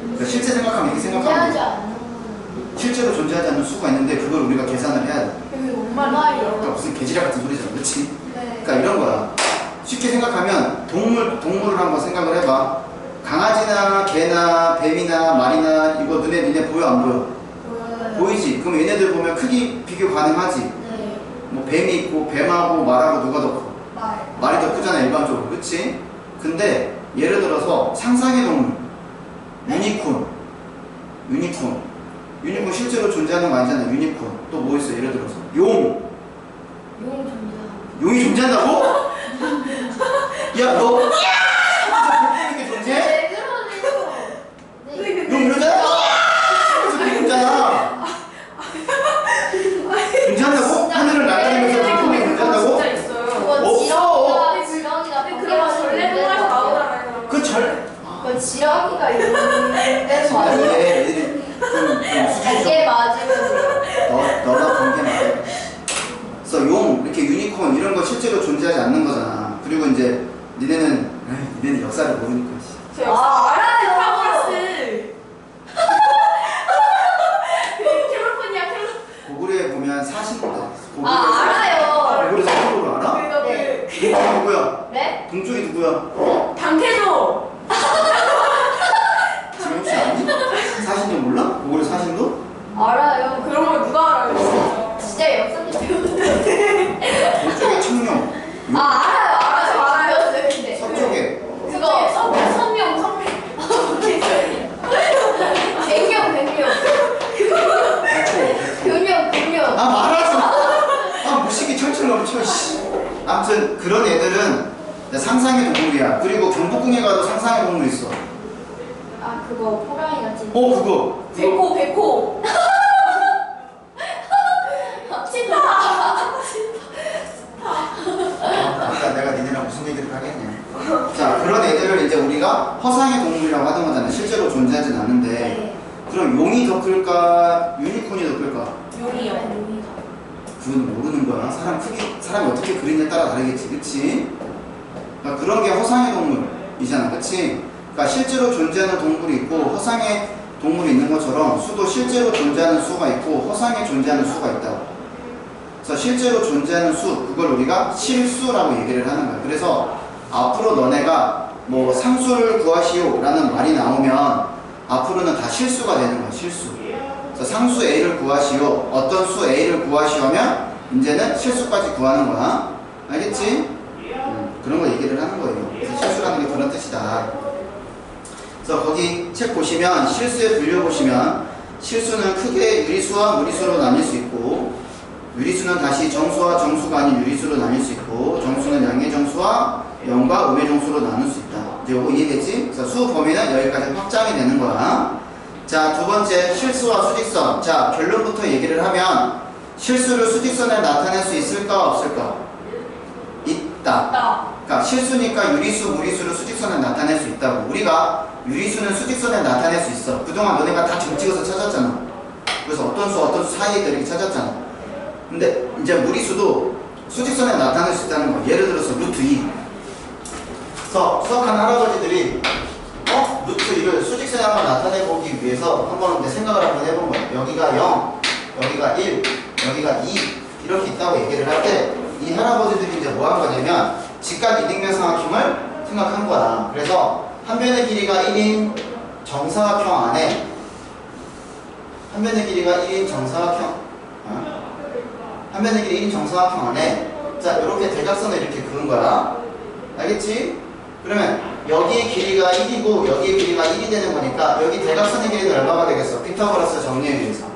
그러니까 실제 생각하면 이렇게 생각하면 돼. 실제로 존재하지 않는 수가 있는데 그걸 우리가 계산을 해야 돼. 그러니까 무슨 개지랄 같은 소리잖아, 그렇지? 그러니까 이런 거야. 쉽게 생각하면 동물을 한번 생각을 해봐. 강아지나 개나 뱀이나 말이나 이거 니네 보여 안 보여? 보이지? 그럼 얘네들 보면 크기 비교 가능하지? 뭐 뱀이 있고 뱀하고 말하고 누가 더 커? 말이 더 크잖아, 일반적으로. 그치? 근데 예를 들어서 상상의 동물 유니콘 실제로 존재하는 거 아니잖아. 유니콘 또 뭐 있어? 예를 들어서 용이 존재한다고? 야, 너 이게 존재해? 용 이러잖아? 존재하잖아. 존재한다고? 하늘을 날아다니면서 용이 존재한다고? 진짜 있어요. 없어. 그러면 전래동화에서 나오잖아요. 그건 지렁이가 이런 데서 아, 맞아요. 애들이 좀 달게 맞으면 돼요. 너가 번개 맞아. 그래서 용, 이렇게 유니콘 이런 거 실제로 존재하지 않는 거잖아. 그리고 이제 니네는 역사를 모르니까. 저 역사 알아요. 타고라스. 캘로포니아 고구려에 보면 사신다. 알아요. 고구려 사신도를 알아? 네. 동쪽이 누구야? 네? 동쪽이 누구야? 당태조. 지금 혹시 아니? 사신도 몰라? 고구려 사신도? 알아요. 그런 걸 누가 알아요? 진짜 역사님 배우는데. 동쪽에 청룡. 알아요. 저 알아요. 근데. 서쪽에. 그거 선명. 백명. 아 말하지 마. 무식이 철철 넘쳐. 씨. 아무튼 그런 애들은 상상의 동물이야. 그리고 경복궁에 가도 상상의 동물 있어. 그거 호랑이 같이. 그거. 백호. 친다. 허상의 동물이라고 하던 거잖아요. 실제로 존재하진 않은데. 네. 그럼 용이 더 클까? 유니콘이 더 클까? 용이요. 용이다. 그건 모르는 거야. 사람이 어떻게 그리냐에 따라 다르겠지. 그치? 그러니까 그런 게 허상의 동물이잖아. 그치? 그러니까 실제로 존재하는 동물이 있고 허상의 동물이 있는 것처럼 수도 실제로 존재하는 수가 있고 허상에 존재하는 수가 있다고. 그래서 실제로 존재하는 수, 그걸 우리가 실수라고 얘기를 하는 거야. 그래서 앞으로 너네가 뭐 상수를 구하시오 라는 말이 나오면 앞으로는 다 실수가 되는 거야. 실수. 그래서 상수 A를 구하시오, 어떤 수 A를 구하시오 하면 이제는 실수까지 구하는 거야. 알겠지? 그런 거 얘기를 하는 거예요. 그래서 실수라는 게 그런 뜻이다. 그래서 거기 책 보시면 실수의 분류 보시면 실수는 크게 유리수와 무리수로 나뉠 수 있고 유리수는 다시 정수와 정수가 아닌 유리수로 나뉠 수 있고 정수는 양의 정수와 영과 음의 정수로 나눌 수 있다. 이제 이거 이해되지? 그래서 수 범위는 여기까지 확장이 되는 거야. 자, 두 번째 실수와 수직선. 자, 결론부터 얘기를 하면 실수를 수직선에 나타낼 수 있을까 없을까? 있다. 그러니까 실수니까 유리수, 무리수를 수직선에 나타낼 수 있다고. 우리가 유리수는 수직선에 나타낼 수 있어. 그동안 너네가 다 점 찍어서 찾았잖아. 그래서 어떤 수 사이에 이렇게 찾았잖아. 근데 이제 무리수도 수직선에 나타낼 수 있다는 거. 예를 들어서 루트 2. 그래서 수학하는 할아버지들이 루트 2를 수직선에 한번 나타내보기 위해서 한번 이제 생각을 한번 해본 거예요. 여기가 0, 여기가 1, 여기가 2 이렇게 있다고 얘기를 할 때 이 할아버지들이 이제 뭐 한 거냐면 직각 이등변삼각형을 생각한 거야. 그래서 한 변의 길이가 1인 정사각형 안에 한 변의 길이가 1인 정사각형 한 변의 길이 1인 정사각형 안에 자 이렇게 대각선을 이렇게 그은 거야. 알겠지? 그러면 여기의 길이가 1이고 여기의 길이가 1이 되는 거니까 여기 대각선의 길이는 얼마가 되겠어? 피타고라스 정리에 의해서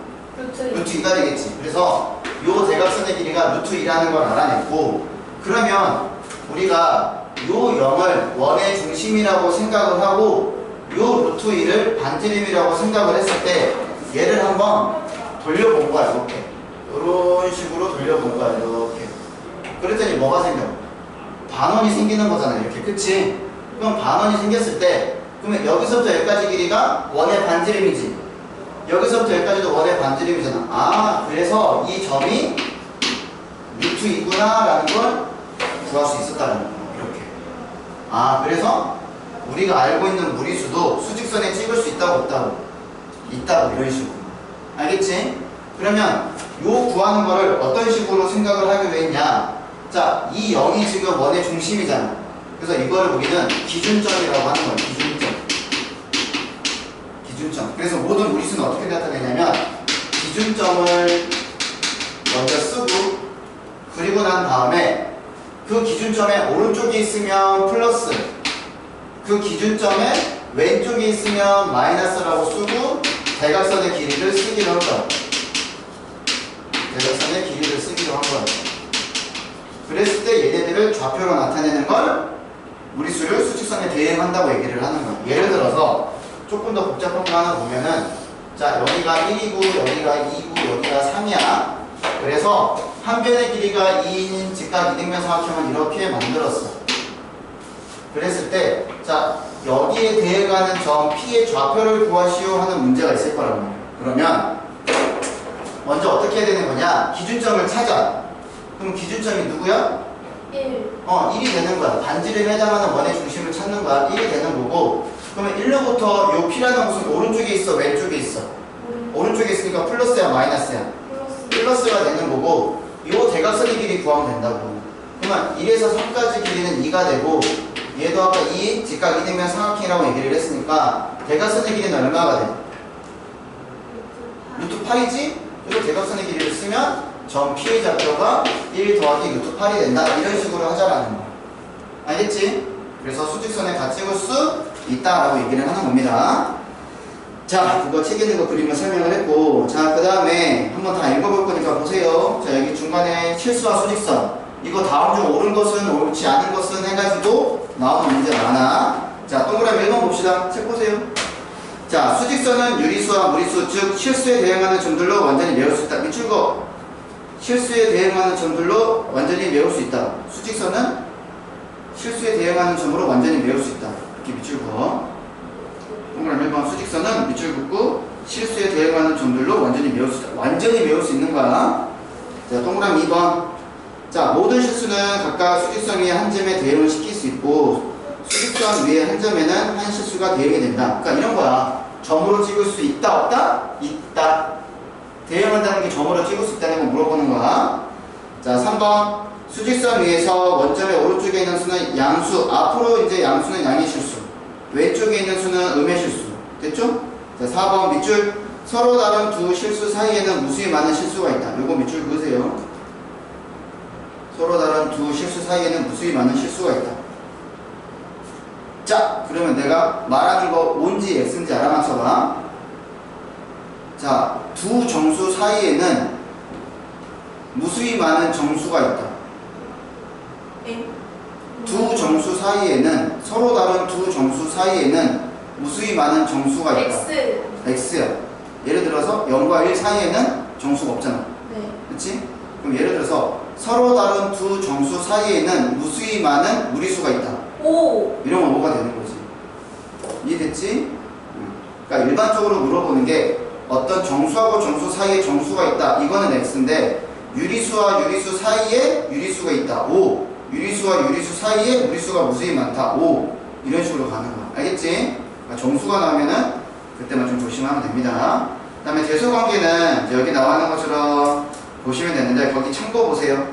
루트 2가 되겠지. 그래서 요 대각선의 길이가 루트 2라는 걸 알아냈고 그러면 우리가 요 0을 원의 중심이라고 생각을 하고 요 루트 2를 반지름이라고 생각을 했을 때 얘를 한번 돌려본 거야. 이렇게 이런 식으로 돌려본 거야. 이렇게 그랬더니 뭐가 생겨? 반원이 생기는 거잖아. 이렇게 그치? 그럼 반원이 생겼을 때 그러면 여기서부터 여기까지 길이가 원의 반지름이지. 여기서부터 여기까지도 원의 반지름이잖아. 아 그래서 이 점이 루트 2구나 라는 걸 구할 수 있었다는 거야. 이렇게. 아 그래서 우리가 알고 있는 무리수도 수직선에 찍을 수 있다고 없다고? 있다고. 이런 식으로. 알겠지? 그러면 요 구하는 거를 어떤 식으로 생각을 하기로 했냐. 자, 이 0이 지금 원의 중심이잖아. 그래서 이거를 우리는 기준점이라고 하는 거야. 기준점. 그래서 모든 무리수는 어떻게 나타내냐면 기준점을 먼저 쓰고 그리고 난 다음에 그 기준점에 오른쪽에 있으면 플러스 그 기준점에 왼쪽에 있으면 마이너스라고 쓰고 대각선의 길이를 쓰기로 한 거야. 대각선의 길이를 쓰기로 한 거야. 그랬을 때 얘네들을 좌표로 나타내는 걸 무리수를 수직선에 대응한다고 얘기를 하는 거야. 예를 들어서 조금 더 복잡한 거 하나 보면은 자 여기가 1이고 여기가 2고 여기가 3이야. 그래서 한 변의 길이가 2인 직각 이등변삼각형을 이렇게 만들었어. 그랬을 때 자 여기에 대응하는 점 P의 좌표를 구하시오 하는 문제가 있을 거란 말이야. 그러면 먼저 어떻게 해야 되는 거냐? 기준점을 찾아. 그럼 기준점이 누구야? 1. 1이 되는 거야. 반지름에 해당하는 원의 중심을 찾는 거야. 1이 되는 거고 그러면 1로부터 요 P라는 곳은 오른쪽에 있어? 왼쪽에 있어? 오른쪽에 있으니까 플러스야 마이너스야? 플러스가 되는 거고 요 대각선의 길이 구하면 된다고. 그러면 1에서 3까지 길이는 2가 되고 얘도 아까 2 직각 이등변 삼각형이라고 얘기를 했으니까 대각선의 길이는 얼마가 돼? 루트 8이지? 그리고 대각선의 길이를 쓰면 점 P의 좌표가 1 더하기 루트 8이 된다. 이런 식으로 하자라는 거. 알겠지? 그래서 수직선에 다 찍을 수 있다라고 얘기를 하는 겁니다. 자, 그거 책 있는 거 그림을 설명을 했고 자, 그 다음에 한번 다 읽어볼 거니까 보세요. 자, 여기 중간에 실수와 수직선 이거 다음 중 옳은 것은 옳지 않은 것은 해가지고 나오는 문제 많아. 자, 동그라미 1번 봅시다. 책 보세요. 자, 수직선은 유리수와 무리수 즉 실수에 대응하는 점들로 완전히 메울 수 있다. 밑줄 거 실수에 대응하는 점들로 완전히 메울 수 있다. 수직선은 실수에 대응하는 점으로 완전히 메울 수 있다. 이렇게 밑줄 거. 동그라미 1번 수직선은 밑줄 긋고 실수에 대응하는 점들로 완전히 메울 수 있는 거야. 자, 동그라미 2번. 자, 모든 실수는 각각 수직선 위에 한 점에 대응을 시킬 수 있고 수직선 위에 한 점에는 한 실수가 대응이 된다. 그러니까 이런 거야. 점으로 찍을 수 있다 없다? 있다. 대응한다는 게 점으로 찍을 수 있다는 거 물어보는 거야. 자, 3번. 수직선 위에서 원점의 오른쪽에 있는 수는 양수. 앞으로 이제 양수는 양의 실수. 왼쪽에 있는 수는 음의 실수. 됐죠? 자, 4번 밑줄. 서로 다른 두 실수 사이에는 무수히 많은 실수가 있다. 요거 밑줄 그으세요. 서로 다른 두 실수 사이에는 무수히 많은 실수가 있다. 자, 그러면 내가 말하는 거 O인지 X인지 알아맞혀봐. 자, 두 정수 사이에는 무수히 많은 정수가 있다. 두 정수 사이에는, 서로 다른 두 정수 사이에는 무수히 많은 정수가 있다. X. X야. 예를 들어서 0과 1 사이에는 정수가 없잖아. 네. 그렇지? 그럼 예를 들어서 서로 다른 두 정수 사이에는 무수히 많은 무리수가 있다. O. 이러면 뭐가 되는 거지? 이해됐지? 그러니까 일반적으로 물어보는 게 어떤 정수하고 정수 사이에 정수가 있다. 이거는 X인데 유리수와 유리수 사이에 유리수가 있다. O. 유리수와 유리수 사이에 무리수가 무수히 많다. O. 이런 식으로 가는 거야. 알겠지? 그러니까 정수가 나오면은 그때만 좀 조심하면 됩니다. 그 다음에 대소관계는 이제 여기 나와 있는 것처럼 보시면 되는데 거기 참고 보세요.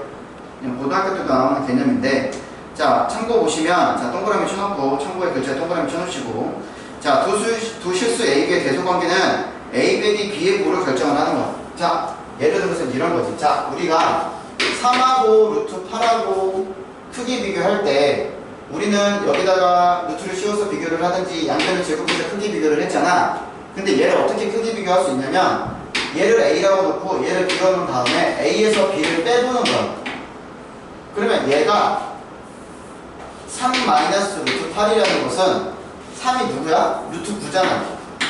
그냥 고등학교 때도 나오는 개념인데 자, 참고 보시면 자, 동그라미 쳐놓고 참고의 글자에 동그라미 쳐놓으시고 자, 두 실수 A, B의 대소관계는 A 빼기 B의 부를 결정을 하는 거야. 자, 예를 들어서 이런 거지. 자, 우리가 3하고 루트 8하고 크기 비교할 때 우리는 여기다가 루트를 씌워서 비교를 하든지 양변을 제곱해서 크기 비교를 했잖아. 근데 얘를 어떻게 크기 비교할 수 있냐면 얘를 A라고 놓고 얘를 B로 놓은 다음에 A에서 B를 빼보는 거야. 그러면 얘가 3 마이너스 루트 8이라는 것은 3이 누구야? 루트 9잖아.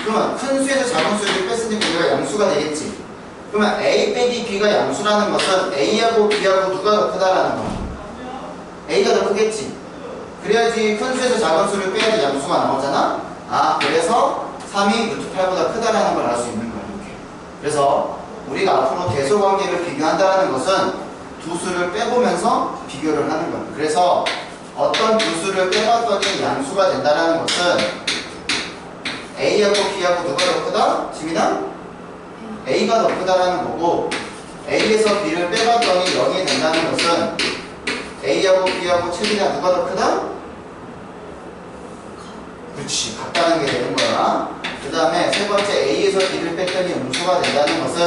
그러면 큰 수에서 작은 수를 뺐으니까 얘가 양수가 되겠지. 그러면 A 빼기 B가 양수라는 것은 A하고 B하고 누가 더 크다라는 거야? A가 더 크겠지. 그래야지 큰 수에서 작은 수를 빼야지 양수가 나오잖아. 아, 그래서 3이 루트 8보다 크다라는 걸 알 수 있는 거야. 이렇게. 그래서 우리가 앞으로 대소관계를 비교한다는 것은 두 수를 빼보면서 비교를 하는 거야. 그래서 어떤 두 수를 빼봤더니 양수가 된다는 것은 A하고 B하고 누가 더 크다? 지민아? A가 더 크다라는 거고 A에서 B를 빼봤더니 0이 된다는 것은 A하고 B하고 최대한 누가 더 크다? 그렇지, 같다는 게 되는 거야. 그 다음에 세 번째 A에서 B를 뺐더니 음수가 된다는 것은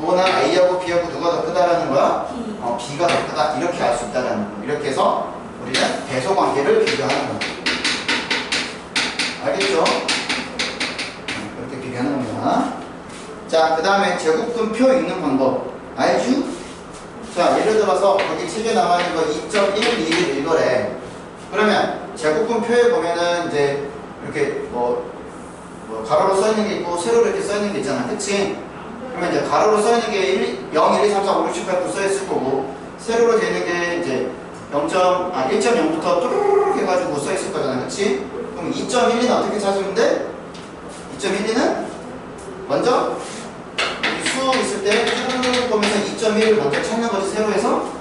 O나 A하고 B하고 누가 더 크다라는 거야? B가 더 크다. 이렇게 알 수 있다라는 거. 이렇게 해서 우리는 대소관계를 비교하는 거야. 알겠죠? 이렇게 비교하는 겁니다. 자, 그 다음에 제곱근표 읽는 방법 알죠? 자, 예를 들어서 거기 책에 나와 있는 거 2.12를 읽어래. 그러면 제곱근표에 보면은 이제 이렇게 뭐 가로로 써 있는 게 있고 세로로 이렇게 써 있는 게 있잖아. 그치? 그러면 이제 가로로 써 있는 게 0, 1, 2, 3, 4, 5, 6, 7, 8, 9 써 있을 거고 세로로 되는 게 이제 1.0부터 뚜루룩 해가지고 써 있을 거잖아. 그치? 그럼 2.12는 어떻게 찾으면 돼? 2.12는 먼저 수 있을 때 쭉 보면서 2.1을 먼저 찾는 거지. 세로에서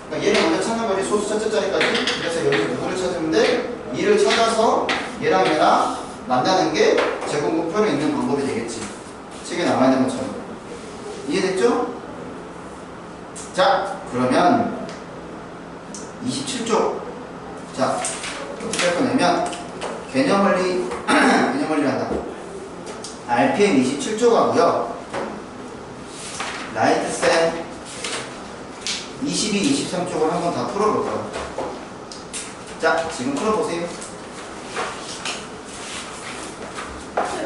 그러니까 얘를 먼저 찾는 거지. 소수 첫째 자리까지. 그래서 여기서 누구를 찾으면 돼? 2를 찾아서 얘랑 얘랑 만나는 게 제곱근표를 읽는 방법이 되겠지. 책에 나와 있는 것처럼. 이해됐죠? 자, 그러면 27쪽. 자, 어떻게 할 거냐면 개념원리 개념원리를 한다. RPM 27쪽 하고요. 라이트쌤 22, 23쪽을 한번 다 풀어볼까요? 자, 지금 풀어보세요.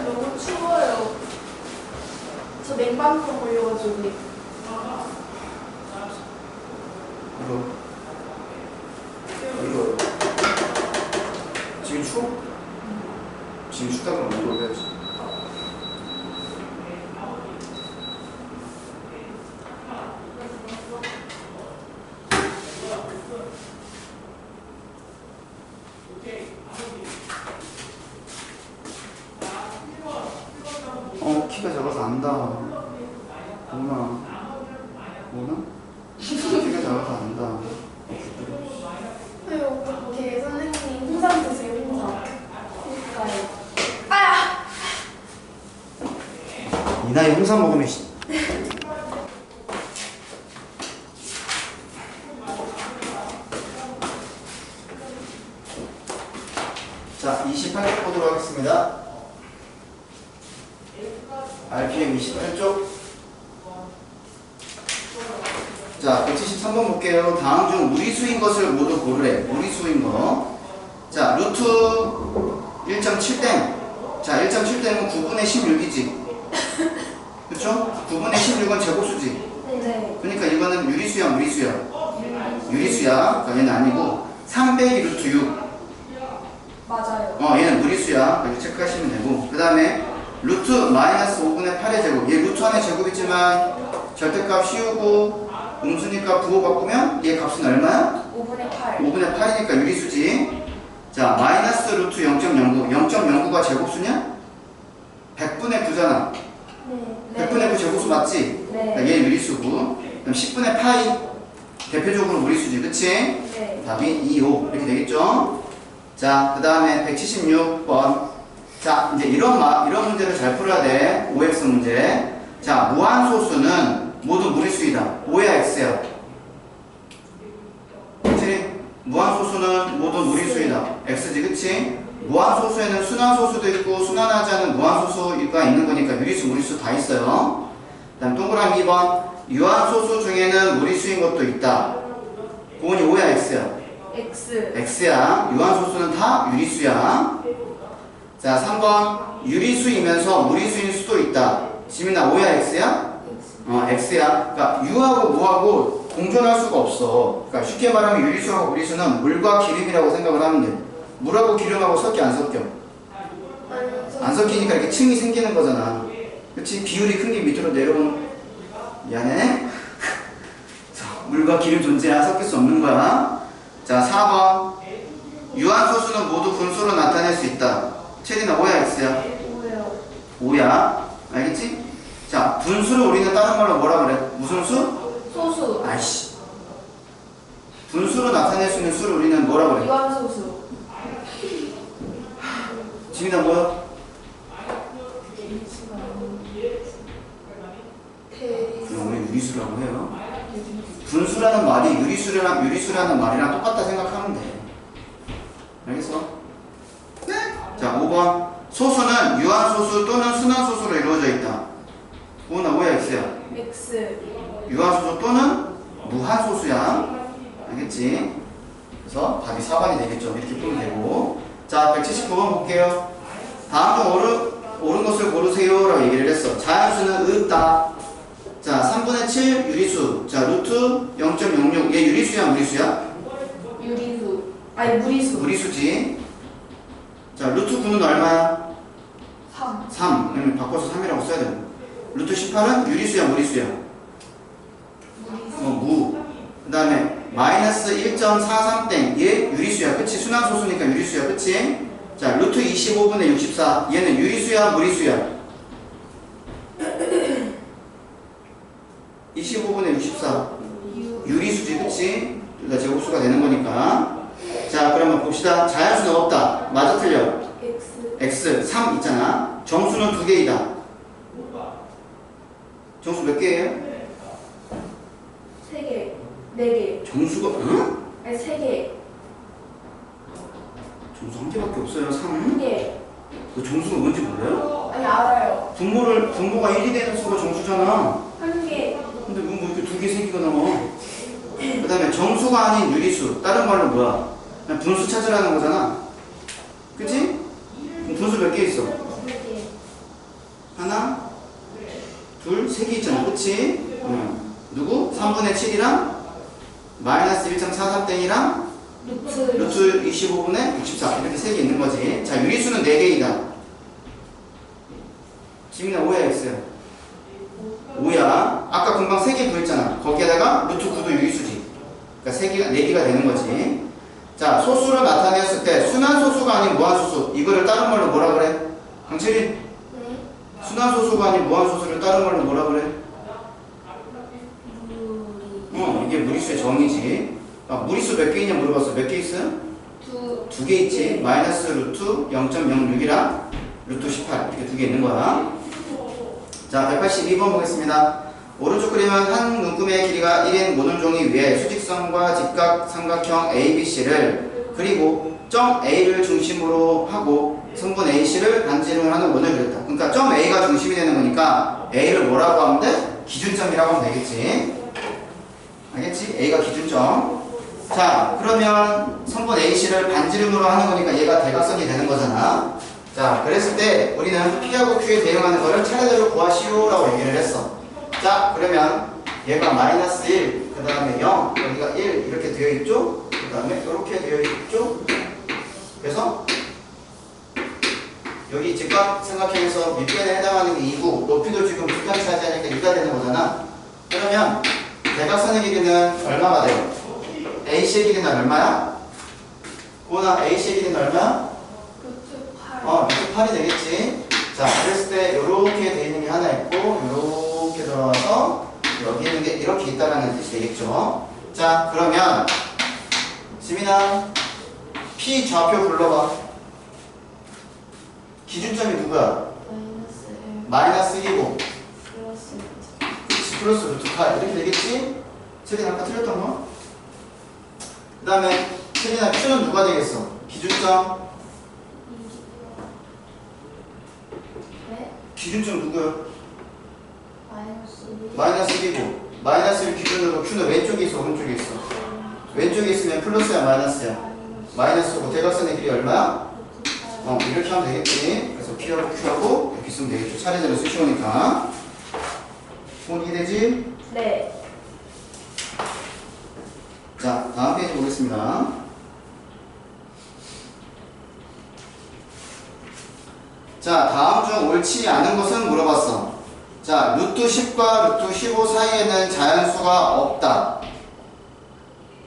너무 추워요. 저 냉방병 걸려가지고. 이거 지금 추워? 지금 춥다고 하면 뭘 해야지? 키가 작아서 안다. 뭐나? 키가 작아서 안다. 걔 선생님 홍삼 드세요, 홍삼. 그러니까요. 아야! 이 나이 홍삼 먹으면 자, 28쪽 보도록 하겠습니다. RPM 28쪽. 자, 173번 볼게요. 다음 중 무리수인 것을 모두 고르래. 무리수인 거. 자, 루트 1.7땡. 자, 1.7땡은 9분의 16이지. 그쵸? 9분의 16은 제곱수지. 네. 그러니까 이거는 유리수야, 무리수야? 유리수야. 그러니까 얘는 아니고 3 빼기 루트 6. 맞아요. 얘는 무리수야. 여기 체크하시면 되고. 그 다음에 루트 마이너스 5분의 8의 제곱. 얘 루트 안에 제곱이지만 절대값 씌우고 음수니까 부호 바꾸면 얘 값은 얼마야? 5분의 8. 5분의 8이니까 유리수지. 자, 마이너스 루트 0.09. 0.09가 제곱수냐? 100분의 9잖아. 네. 100분의 9 제곱수 맞지? 네. 그러니까 얘 유리수고. 그럼 10분의 파이. 대표적으로 무리수지. 그치? 네. 답이 2, 5. 이렇게 되겠죠? 자, 그 다음에 176번. 자, 이제 이런 문제를 잘 풀어야 돼. OX 문제. 자, 무한소수는 모두 무리수이다. O야, X야? 그치? 무한소수는 모두 무리수이다. X지, 그치? 무한소수에는 순환소수도 있고, 순환하지 않은 무한소수가 있는 거니까 유리수, 무리수 다 있어요. 그 다음 동그라미 2번. 유한소수 중에는 무리수인 것도 있다. 고은이 O야, X야? X. X야. 유한소수는 다 유리수야. 자, 3번. 유리수이면서 무리수인 수도 있다. 지민아, O야, X야? X야. 그러니까 U하고 무하고 공존할 수가 없어. 그러니까 쉽게 말하면 유리수하고 무리수는 물과 기름이라고 생각을 하면 돼. 물하고 기름하고 섞여, 안 섞여? 안 섞이니까 이렇게 층이 생기는 거잖아. 그치? 비율이 큰 게 밑으로 내려오는. 미안해. 물과 기름 존재야. 섞일 수 없는 거야. 자, 4번. 유한소수는 모두 분수로 나타낼 수 있다. 체리나 O야, X야? 뭐예요? 5야. 알겠지? 자, 분수를 우리는 다른 말로 뭐라 그래? 무슨 수? 소수. 아이씨. 분수로 나타낼 수 있는 수를 우리는 뭐라 그래? 유한소수. 지민아 뭐야? 그럼 우리 유리수라고 해요. 분수라는 말이 유리수라는 말이랑 똑같다 생각하면 돼. 알겠어? 네. 자, 5번. 소수는 유한소수 또는 순환소수로 이루어져 있다. 고은아, 뭐야, X야? X. 유한소수 또는 무한소수야. 알겠지? 그래서 답이 4번이 되겠죠. 이렇게 풀면 되고. 자, 179번 볼게요. 다음 중 옳은 것을 고르세요. 라고 얘기를 했어. 자연수는 없다. 자, 3분의 7 유리수. 자, 루트 0.06. 얘 유리수야, 무리수야? 유리수. 아니, 무리수. 무리수지. 자, 루트 9는 얼마야? 3. 3. 그러면 바꿔서 3이라고 써야 되고. 루트 18은 유리수야, 무리수야? 무. 그 다음에 마이너스 1.43땡. 얘 유리수야, 그치? 순환소수니까 유리수야, 그치? 자, 루트 25분의 64. 얘는 유리수야, 무리수야? 25분의 64. 유리수지, 그치? 둘 다 제곱수가 되는 거니까. 자, 그러면 봅시다. 자연수는 없다. 맞아, 틀려? X. X 3 있잖아. 정수는 2개이다. 정수 몇 개예요? 3개. 4개. 정수가 응? 아니, 3개. 정수 한 개밖에 없어요. 3. 1개. 그 정수가 뭔지 몰라요? 아니, 알아요. 분모가 1이 되는 수가 정수잖아. 1개. 근데 뭐 이렇게 2개, 3개가 나와? 그 다음에 정수가 아닌 유리수. 다른 말로 뭐야? 그냥 분수 찾으라는 거잖아. 그치? 그럼 분수 몇 개 있어? 3개. 하나, 둘, 3개 있잖아. 그치? 누구? 3분의 7이랑 마이너스 1.43땡이랑 루트 25분의 64 이렇게 3개 있는 거지. 자, 유리수는 4개이다. 지민아, 5야, X야? 5야. 아까 금방 3개 구했잖아. 거기에다가 루트 9도 유리수지. 그러니까 4개가 되는 거지. 자, 소수로 나타냈을 때 순환소수가 아닌 무한소수. 이거를 다른 말로 뭐라 그래? 강철이? 네. 순환소수가 아닌 무한소수를 다른 말로 뭐라 그래? 이게 무리수의 정의지. 무리수 몇 개 있냐 물어봤어. 몇 개 있어요? 두 개 있지. 마이너스 루트 0.06이랑 루트 18 이렇게 두 개 있는 거야. 자, 182번 보겠습니다. 오른쪽 그림은 한 눈금의 길이가 1인 모눈종이 위에 수직선과 직각 삼각형 ABC를 그리고 점 A를 중심으로 하고 성분 AC를 반지름을 하는 원을 그렸다. 그러니까 점 A가 중심이 되는 거니까 A를 뭐라고 하면 돼? 기준점이라고 하면 되겠지. 알겠지? A가 기준점. 자, 그러면 성분 AC를 반지름으로 하는 거니까 얘가 대각선이 되는 거잖아. 자, 그랬을 때 우리는 P하고 Q에 대응하는 거를 차례대로 구하시오라고 얘기를 했어. 자, 그러면 얘가 마이너스 1, 그 다음에 0, 여기가 1 이렇게 되어 있죠? 그 다음에 이렇게 되어 있죠? 그래서 여기 직각 삼각형에서 밑변에 해당하는 게 2고 높이도 지금 극한 차지하니까 2가 되는 거잖아. 그러면 대각선의 길이는 얼마가 돼요? AC의 길이는 얼마야? 고나 AC의 길이는 얼마야? 루트 8이 되겠지. 자, 그랬을 때 요렇게 돼 있는 게 하나 있고 요렇게 돌아와서 여기 있는 게 이렇게 있다라는 뜻이 되겠죠. 자, 그러면 지민아 P 좌표 불러봐. 기준점이 누구야? 마이너스 1이고 플러스 루트 8 이렇게 되겠지? 세린 아까 틀렸던 거? 그 다음에 세린아 Q는 누가 되겠어? 기준점 기준점 누구야? 마이너스 1이고 마이너스 1 기준으로 Q는 왼쪽에 있어 오른쪽에 있어? 왼쪽에 있으면 플러스야 마이너스야? 마이너스고 대각선의 길이 얼마야? 이렇게 하면 되겠지. 그래서 P하고 Q하고 이렇게 쓰면 되겠죠. 차례대로 쓰시오니까. 본 이해되지? 네. 자, 다음 페이지 보겠습니다. 자, 다음 중 옳지 않은 것은 물어봤어. 자, 루트 10과 루트 15 사이에는 자연수가 없다.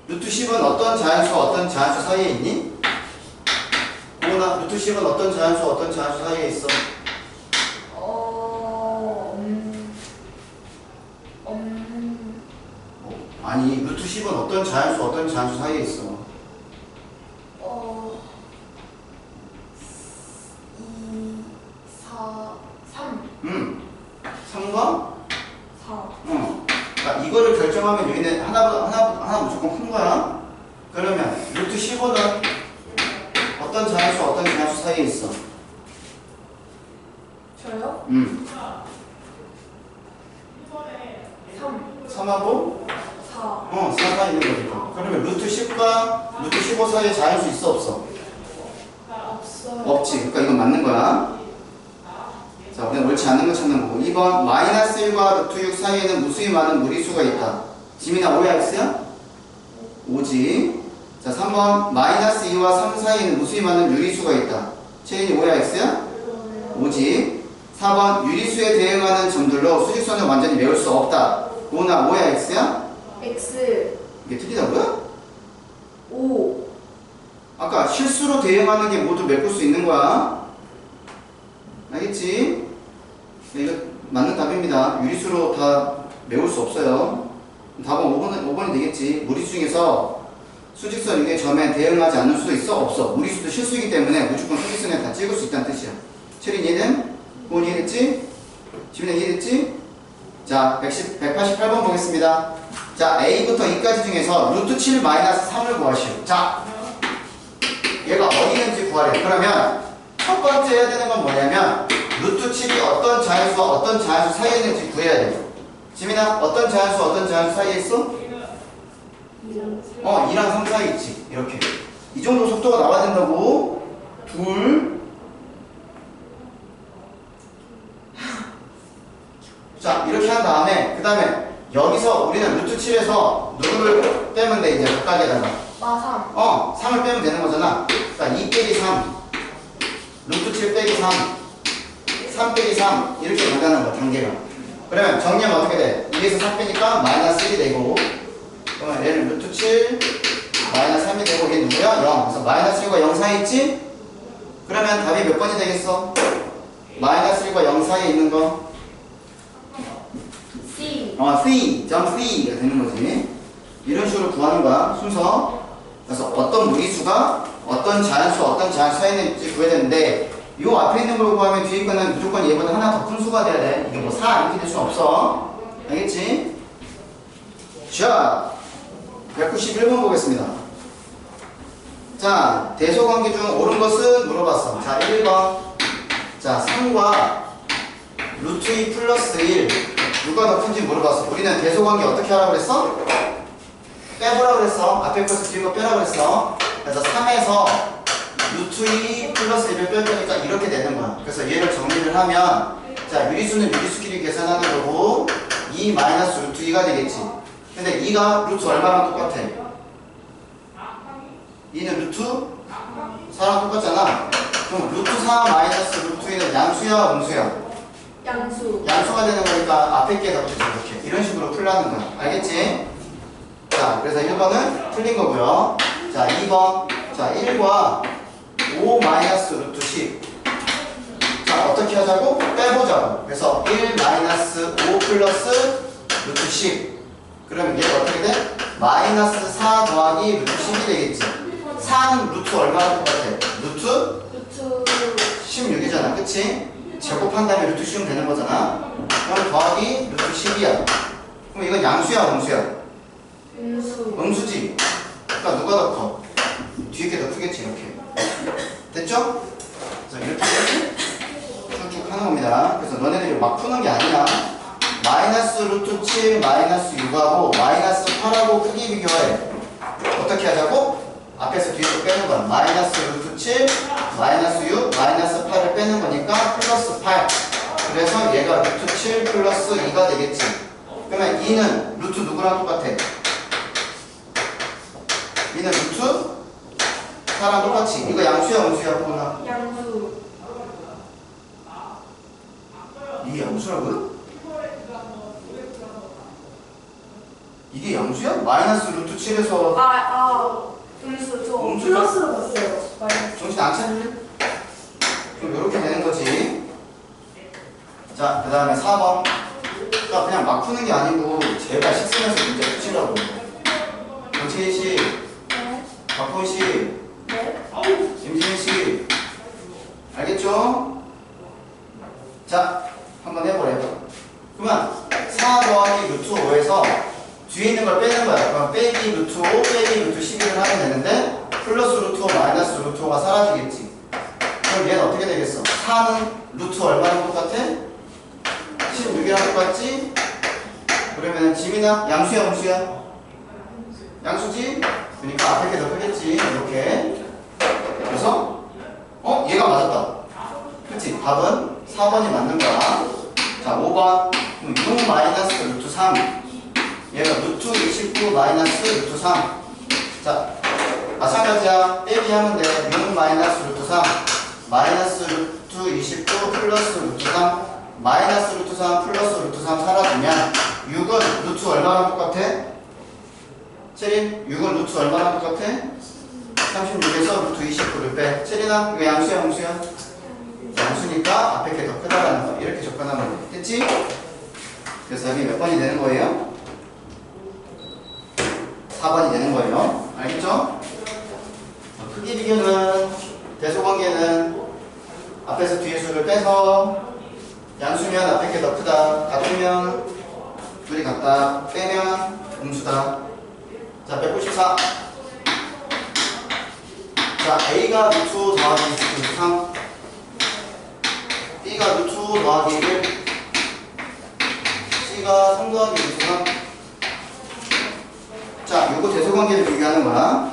루트 10은 어떤 자연수와 어떤 자연수 사이에 있니? 고은아, 루트 10은 어떤 자연수와 어떤 자연수 사이에 있어? 아니, 루트 10은 어떤 자연수 어떤 자연수 사이에 있어? 2, 4, 3. 3과? 4. 그러니까 이거를 결정하면 여기는 하나 무조건 큰 거야. 그러면 루트 15는 어떤 자연수 어떤 자연수 사이에 있어? 저요? 3. 3하고 4. 4가 있는 거니까. 그러면 루트 10과 루트 15 사이에 자연수 있어 없어? 없어요. 없지. 그러니까 이건 맞는 거야. 자, 우리는 옳지 않는 거 찾는 거고. 2번 마이너스 1과 루트 6 사이에는 무수히 많은 무리수가 있다. 지민아 5야 X야? 5지. 자, 3번 마이너스 2와 3 사이에는 무수히 많은 유리수가 있다. 채인이 5야 X야? 5지. 4번 유리수에 대응하는 점들로 수직선을 완전히 메울 수 없다. 고은아 5야 X야? X. 이게 틀리다고요? 5. 아까 실수로 대응하는 게 모두 메꿀 수 있는 거야. 알겠지? 네, 이거 맞는 답입니다. 유리수로 다 메울 수 없어요. 답은 5번이 되겠지. 무리수 중에서 수직선 위의 점에 대응하지 않을 수도 있어? 없어. 무리수도 실수이기 때문에 무조건 수직선에 다 찍을 수 있다는 뜻이야. 체린 이해된? 고은 이해됐지? 지민아 이해됐지? 자, 188번 보겠습니다. 자, A부터 E까지 중에서 루트 7 마이너스 3을 구하시오. 자, 얘가 어디 있는지 구하래. 그러면 첫 번째 해야 되는 건 뭐냐면 루트 7이 어떤 자연수와 어떤 자연수 사이에 있는지 구해야 돼. 지민아, 어떤 자연수 어떤 자연수 사이에 있어? 2랑 3 사이에 있지. 이렇게. 이 정도 속도가 나와야 된다고. 둘. 자, 이렇게 한 다음에 그 다음에 여기서 우리는 루트 7에서 누구를 빼면 돼? 이제 각각에다가 마 3. 3을 빼면 되는 거잖아. 자, 2 빼기 3 루트 7 빼기 3 3 빼기 3 이렇게 간다는 거야. 단계가. 그러면 정리하면 어떻게 돼? 2에서 3 빼니까 마이너스 1이 되고, 그러면 얘는 루트 7 마이너스 3이 되고, 얘 누구야? 0. 그래서 마이너스 1과 0 사이 있지? 그러면 답이 몇 번이 되겠어? 마이너스 1과 0 사이에 있는 거 C. C, 점 C가 되는 거지. 이런 식으로 구하는 거야, 순서. 그래서 어떤 무리수가 어떤 자연수, 어떤 자연수 사이에 있는지 구해야 되는데, 요 앞에 있는 걸 구하면 뒤에 거는 무조건 얘보다 하나 더 큰 수가 돼야 돼. 이게 뭐 4 이렇게 될 수 없어. 알겠지? 자, 191번 보겠습니다. 자, 대소관계 중 옳은 것은 물어봤어. 자, 1번. 자, 3과 루트 2 플러스 1 누가 더 큰지 물어봤어. 우리는 대소관계 어떻게 하라고 그랬어? 빼보라고 그랬어. 앞에 거에서 뒤에 거 빼라고 그랬어. 그래서 3에서 루트 2 플러스 1을 뺄 거니까 이렇게 되는 거야. 그래서 얘를 정리를 하면 자, 유리수는 유리수끼리 계산하는 거고 2 마이너스 루트 2가 되겠지. 근데 2가 루트 얼마랑 똑같아? 2는 루트 4랑 똑같잖아. 그럼 루트 4 마이너스 루트 2는 양수야, 음수야? 양수. 양수가 되는 거니까 앞에 게 더 붙여 이렇게. 이런 식으로 풀라는 거야. 알겠지? 자, 그래서 1번은 틀린 거고요. 자, 2번. 자, 1과 5 마이너스 루트 10. 자, 어떻게 하자고? 빼보자고. 그래서 1 마이너스 5 플러스 루트 10. 그러면 얘가 어떻게 돼? 마이너스 4 더하기 루트 10이 되겠지. 4는 루트 얼마나 똑같아? 루트 루트 16이잖아. 그치? 제곱한 다음에 루트 씌우면 되는 거잖아. 그럼 더하기 루트 10이야. 그럼 이건 양수야, 음수야? 음수. 음수지. 그러니까 누가 더 커? 뒤에 게 더 크겠지, 이렇게. 됐죠? 그래서 이렇게 쭉쭉 하는 겁니다. 그래서 너네들이 막 푸는 게 아니야. 마이너스 루트 7 마이너스 6하고 마이너스 8하고 크기 비교해. 어떻게 하자고? 앞에서 뒤에서 빼는 거야. 마이너스 루트 7 마이너스 6 마이너스 8을 빼는 거니까 플러스 8. 그래서 얘가 루트 7 플러스 2가 되겠지. 그러면 2는 루트 누구랑 똑같아? 2는 루트 4랑 똑같이. 이거 양수야, 음수야, 보나? 양수. 이게 양수라고요? 이게 양수야? 마이너스 루트 7에서 음수. 저 음수? 플러스로 봤어요. 마이너스. 정신 안 차릴래? 그럼 이렇게 되는 거지. 자, 그 다음에 4번. 그러니까 그냥 막 푸는 게 아니고 제발 식으면서 문제 푸시라고. 정채희 씨, 네. 박훈 씨, 네. 김지민 씨, 알겠죠? 자, 한번 해보래요. 그러면 4 더하기 루트 5에서 뒤에 있는 걸 빼는 거야. 그럼 빼기 루트 5, 빼기 루트 11을 하면 되는데 플러스 루트 5, 마이너스 루트 5가 사라지겠지. 그럼 얘는 어떻게 되겠어? 4는 루트 얼마랑 똑같아? 16이랑 똑같지? 그러면 지민아, 양수야, 음수야? 양수지? 그러니까 앞에 게 더 크겠지. 이렇게. 그래서 얘가 맞았다. 그치? 답은 4번이 맞는 거야. 자, 5번. 6 마이너스 루트 3. 얘가 루트 29 마이너스 루트 3. 자, 마찬가지야. 빼기 하면 돼. 6 마이너스 루트 3. 마이너스 루트 29 플러스 루트 3. 마이너스 루트 3 플러스 루트 3 사라지면 6은 루트 얼마랑 똑같아? 체린, 6은 루트 얼마랑 똑같아? 36에서 루트 29를 빼. 체린아, 이거 양수야, 음수야? 양수니까 앞에 게 더 크다라는 거. 이렇게 접근하면 돼. 됐지? 그래서 여기 몇 번이 되는 거예요? 4번이 되는 거예요. 알겠죠? 크기 비교는, 대소관계는 앞에서 뒤에 수를 빼서 양수면 앞에 게 더 크다. 같으면 둘이 같다. 빼면 음수다. 자, 194. 자, A가 루트 더하기 루트 3. B가 루트 더하기 1. C가 3 더하기 루트 3. 자, 요거 대소관계를 비교하는 거야.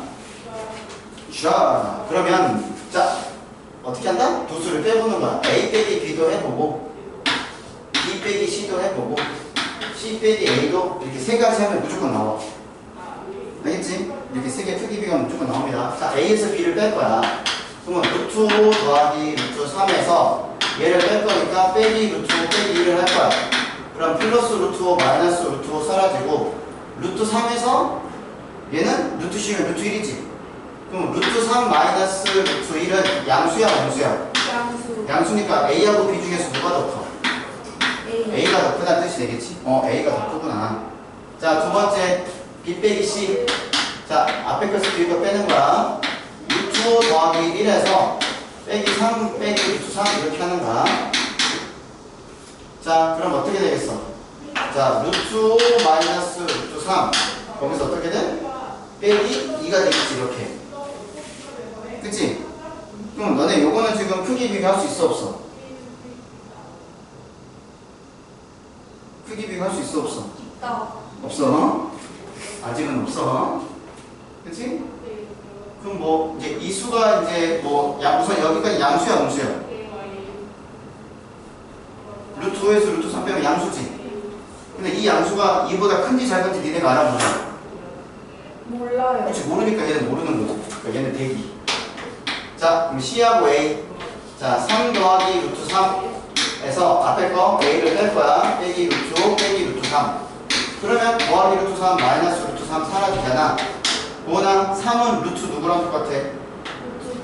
자, 그러면 자, 어떻게 한다? 두 수를 빼보는 거야. A 빼기 B도 해보고 B 빼기 C도 해보고 C 빼기 A도 이렇게 세 가지 하면 무조건 나와. 알겠지? 이렇게 세 개 크기 비교하면 무조건 나옵니다. 자, A에서 B를 뺄 거야. 그러면 루트 5 더하기 루트 3에서 얘를 뺄 거니까 빼기 루트 5 빼기 1을 할 거야. 그럼 플러스 루트 5 마이너스 루트 5 사라지고 루트 3에서 얘는 루트 10이면 루트 1이지. 그럼 루트 3 마이너스 루트 1은 양수야, 음수야? 양수. 양수니까 A하고 B 중에서 누가 더 커? A. A가 더 크다는 뜻이 되겠지? A가 더 크구나. 자, 두 번째 B 빼기 C. 자, 앞에 것을 뒤에 거 빼는 거야. 루트 5 더하기 1에서 빼기 3 빼기 루트 3 이렇게 하는 거야. 자, 그럼 어떻게 되겠어? 자, 루트 5 마이너스 루트 3 거기서 어떻게 돼? 빼기 2가 되겠지 이렇게. 그치? 그럼 너네 요거는 지금 크기 비교할 수 있어 없어? 크기 비교할 수 있어 없어? 있다. 없어? 아직은 없어. 그치? 그럼 뭐 이제 이 수가 이제 뭐 우선 여기까지 양수야 음수야? 루트 5에서 루트 3 빼면 양수지. 근데 이 양수가 2보다 큰지 작은지 니네가 알아보자. 몰라요. 그치, 모르니까 얘는 모르는 거지. 그러니까 얘는 대기. 자, 그럼 C하고 A. 자, 3 더하기 루트 3에서 앞에 거 A를 뺄 거야. 빼기 루트 5 빼기 루트 3. 그러면 더하기 루트 3 마이너스 루트 3 사라지잖아. 5나 3은 루트 누구랑 똑같아? 루트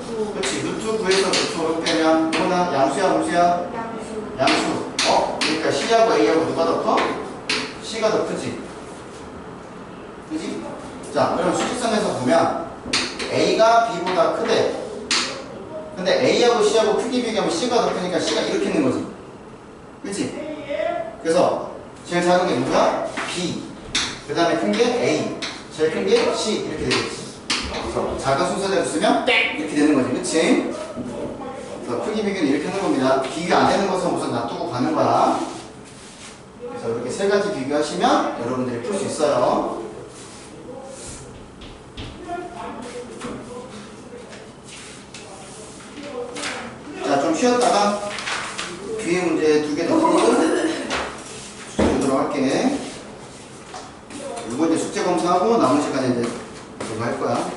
9. 그렇지. 루트 9에서 루트 5를 빼면 5나 양수야 음수야? 양수. 양수. 그러니까 C하고 A하고 누가 더 커? C가 더 크지. 그지? 자, 그럼 수직선에서 보면 A가 B보다 크대. 근데 A하고 C하고 크기 비교하면 C가 더 크니까 C가 이렇게 있는 거지. 그치? 그래서 제일 작은 게 누구야? B. 그 다음에 큰 게 A. 제일 큰 게 C. 이렇게 되겠지. 그래서 작은 순서대로 쓰면 이렇게 되는 거지. 그치? 그래서 크기 비교는 이렇게 하는 겁니다. 비교 안 되는 것은 우선 놔두고 가는 거야. 그래서 이렇게 세 가지 비교하시면 여러분들이 풀 수 있어요. 자, 좀 쉬었다가 뒤에 문제 2개 더 풀고 주도록 할게. 이거 이제 숙제 검사하고 남은 시간에 이제 그거 할 거야.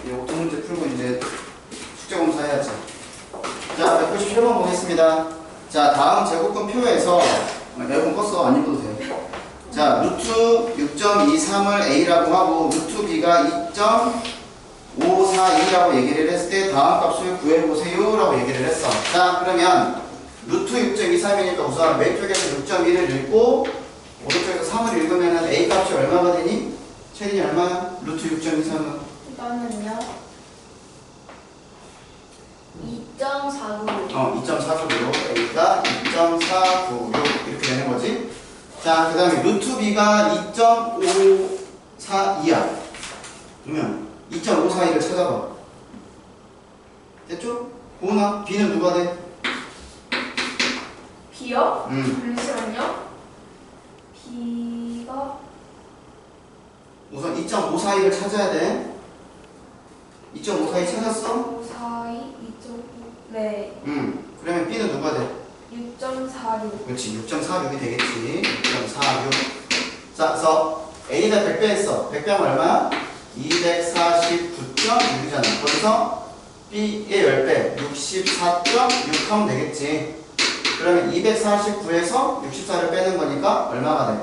이거 문제 풀고 이제 숙제 검사 해야지. 자, 197번 보겠습니다. 자, 다음 제곱근 표에서 여러분 껐어? 안 읽어도 돼. 자, 루트 6.23을 A라고 하고 루트 B가 2.542라고 얘기를 했을 때 다음 값을 구해보세요 라고 얘기를 했어. 자, 그러면 루트 6.23이니까 우선 왼쪽에서 6.1을 읽고 오른쪽에서 3을 읽으면 A 값이 얼마가 되니? 체린이 얼마야? 루트 6.23은? 이거는요. 2.496. 2.496 A가 2.496 이렇게 되는 거지. 자, 그 다음에 루트 B가 2.542야. 그러면 2.542를 찾아봐. 됐죠? 고은아, B는 누가 돼? B요? 잠시만요. B가 우선 2.542를 찾아야 돼. 2.542 찾았어? 542, 2.5. 네. 그러면 B는 누가 돼? 6.46. 그렇지, 6.46이 되겠지. 6.46. 자, 그래서 A가 100배 했어. 100배면 얼마야? 249.6이잖아. 거기서 B의 10배, 64.6 하면 되겠지. 그러면 249에서 64를 빼는 거니까 얼마가 돼?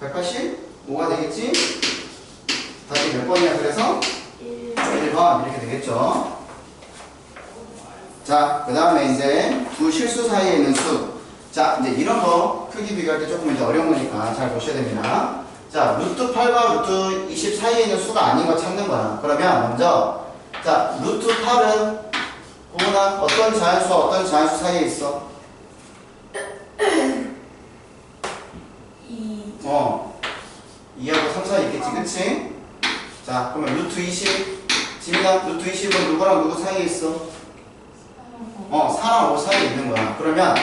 185가 되겠지? 답이 몇 번이야? 그래서 1번 이렇게 되겠죠. 자, 그 다음에 이제 두 실수 사이에 있는 수. 자, 이제 이런 거 크기 비교할 때 조금 이제 어려운 거니까 잘 보셔야 됩니다. 자, 루트 8과 루트 20 사이에 있는 수가 아닌 거 찾는 거야. 그러면 먼저, 자, 루트 8은 고은아 어떤 자연수와 어떤 자연수 사이에 있어? 2. 2하고 3 사이에 있겠지, 그치? 자, 그러면 루트 20. 지민아, 루트 20은 누구랑 누구 사이에 있어? 4랑 5 사이에 있는 거야. 그러면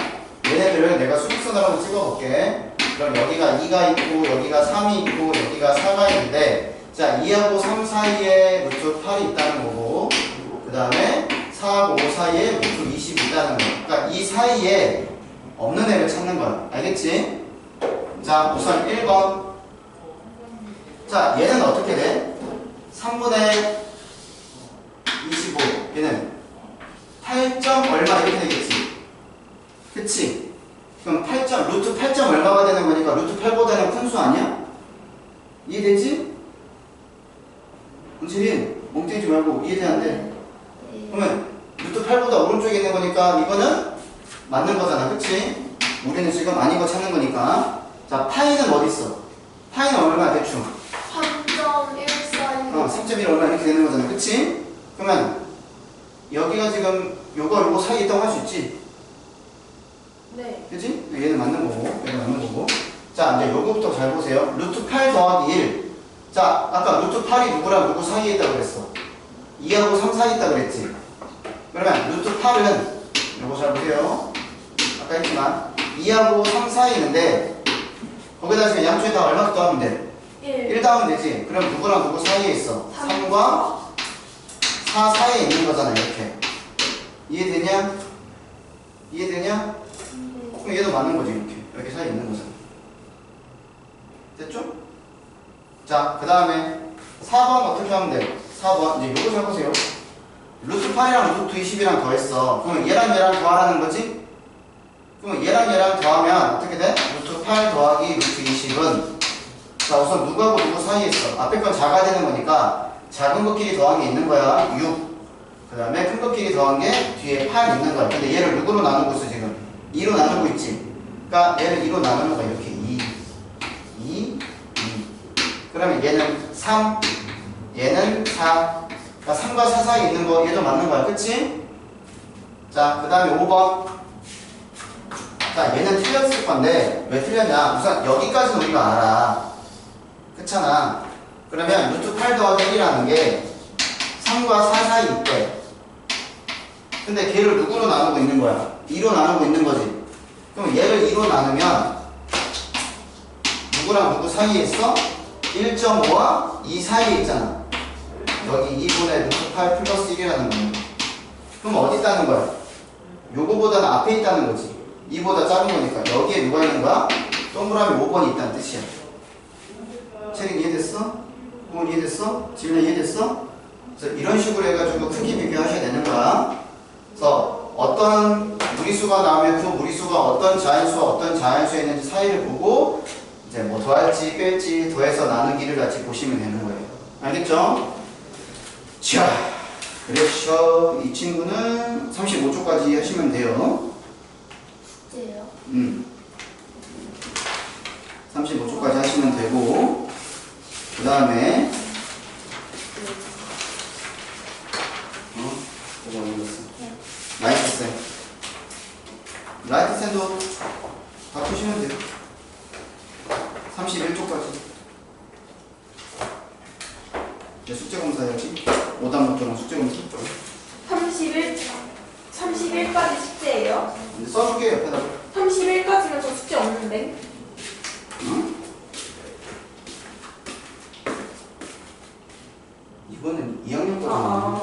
얘네들을 내가 수직선으로 한번 찍어볼게. 그럼 여기가 2가 있고 여기가 3이 있고 여기가 4가 있는데, 자, 2하고 3 사이에 루트 8이 있다는 거고, 그 다음에 4하고 5 사이에 루트 20이 있다는 거. 그러니까 이 사이에 없는 애를 찾는 거야. 알겠지? 자, 우선 1번. 자, 얘는 어떻게 돼? 3분의 25. 얘는 8점 얼마 이렇게 되겠지. 그치? 그럼 8점, 루트 8점 얼마가 되는 거니까 루트 8보다는 큰 수 아니야? 이해되지? 은채린, 몽탱이 헷갈리지 말고 이해돼 안 돼? 네. 그러면 루트 8보다 오른쪽에 있는 거니까 이거는 맞는 거잖아, 그치? 우리는 지금 아닌 거 찾는 거니까. 자, 파이는 어디 있어? 파이는 얼마 대충? 3.14. 3.1 얼마 이렇게 되는 거잖아, 그치? 그러면 여기가 지금 요거 사이에 있다고 할 수 있지? 네. 그치? 얘는 맞는 거고, 얘는 맞는 거고. 자, 이제 요거부터 잘 보세요. 루트 8 더하기 1. 자, 아까 루트 8이 누구랑 누구 사이에 있다고 그랬어? 2하고 3 사이에 있다고 그랬지? 그러면 루트 8은 요거 잘 보세요. 아까 했지만 2하고 3 사이에 있는데 거기다 지금 양쪽에다 얼마 더하면 돼? 1 더하면 되지? 그럼 누구랑 누구 사이에 있어? 3과 4 사이에 있는 거잖아, 이렇게. 이해되냐? 이해되냐? 그럼 얘도 맞는 거지, 이렇게 사이에 있는 거잖아. 됐죠? 자, 그 다음에 4번 어떻게 하면 돼? 4번 이제 요거 잘 보세요. 루트 8이랑 루트 20이랑 더했어. 그러면 얘랑 더하라는 거지? 그러면 얘랑 더하면 어떻게 돼? 루트 8 더하기 루트 20은 자, 우선 누구하고 누구 사이에 있어? 앞에 건 작아야 되는 거니까 작은 것끼리 더한 게 있는 거야. 6. 그 다음에 큰 것끼리 더한 게 뒤에 8 있는 거야. 근데 얘를 누구로 나누고 있어 지금? 2로 나누고 있지? 그러니까 얘를 2로 나누는 거야. 이렇게 2. 그러면 얘는 3, 얘는 4. 그러니까 3과 4 사이에 있는 거 얘도 맞는 거야. 그치? 자, 그 다음에 5번. 자, 얘는 틀렸을 건데 왜 틀렸냐? 우선 여기까지는 우리가 알아. 그렇잖아. 그러면 루트 8 더하기 1이라는 게 3과 4 사이에 있대. 근데 걔를 누구로 나누고 있는 거야? 2로 나누고 있는 거지. 그럼 얘를 2로 나누면 누구랑 누구 사이에 있어? 1.5와 2 사이에 있잖아. 여기 2분의 루트 8 플러스 1이라는 거야. 그럼 어디 있다는 거야? 요거보다는 앞에 있다는 거지. 2보다 작은 거니까. 여기에 누가 있는 거야? 동그라미 5번이 있다는 뜻이야. 체린 이해됐어? 부분 이해됐어? 지민아 이해됐어? 그래서 이런 식으로 해가지고 크기 비교하셔야 되는 거야. 그래서 어떤 무리수가 나오면 그 무리수가 어떤 자연수와 어떤 자연수에 있는지 사이를 보고 이제 뭐 더할지 뺄지 더해서 나누기를 같이 보시면 되는 거예요. 알겠죠? 자, 그래서 이 친구는 35초까지 하시면 돼요. 숙제요? 35초까지 하시면 되고 그 다음에 뭐가 올렸어? 라이트 쌤. 라이트 쌤도 다 푸시면 돼요. 31초까지. 이제 숙제 검사해야지. 5단부터는 숙제 검사. 31까지 숙제예요? 근데 써줄게요, 옆에다가. 31까지는 저 숙제 없는데. 응? 이거는 2학년 거잖아.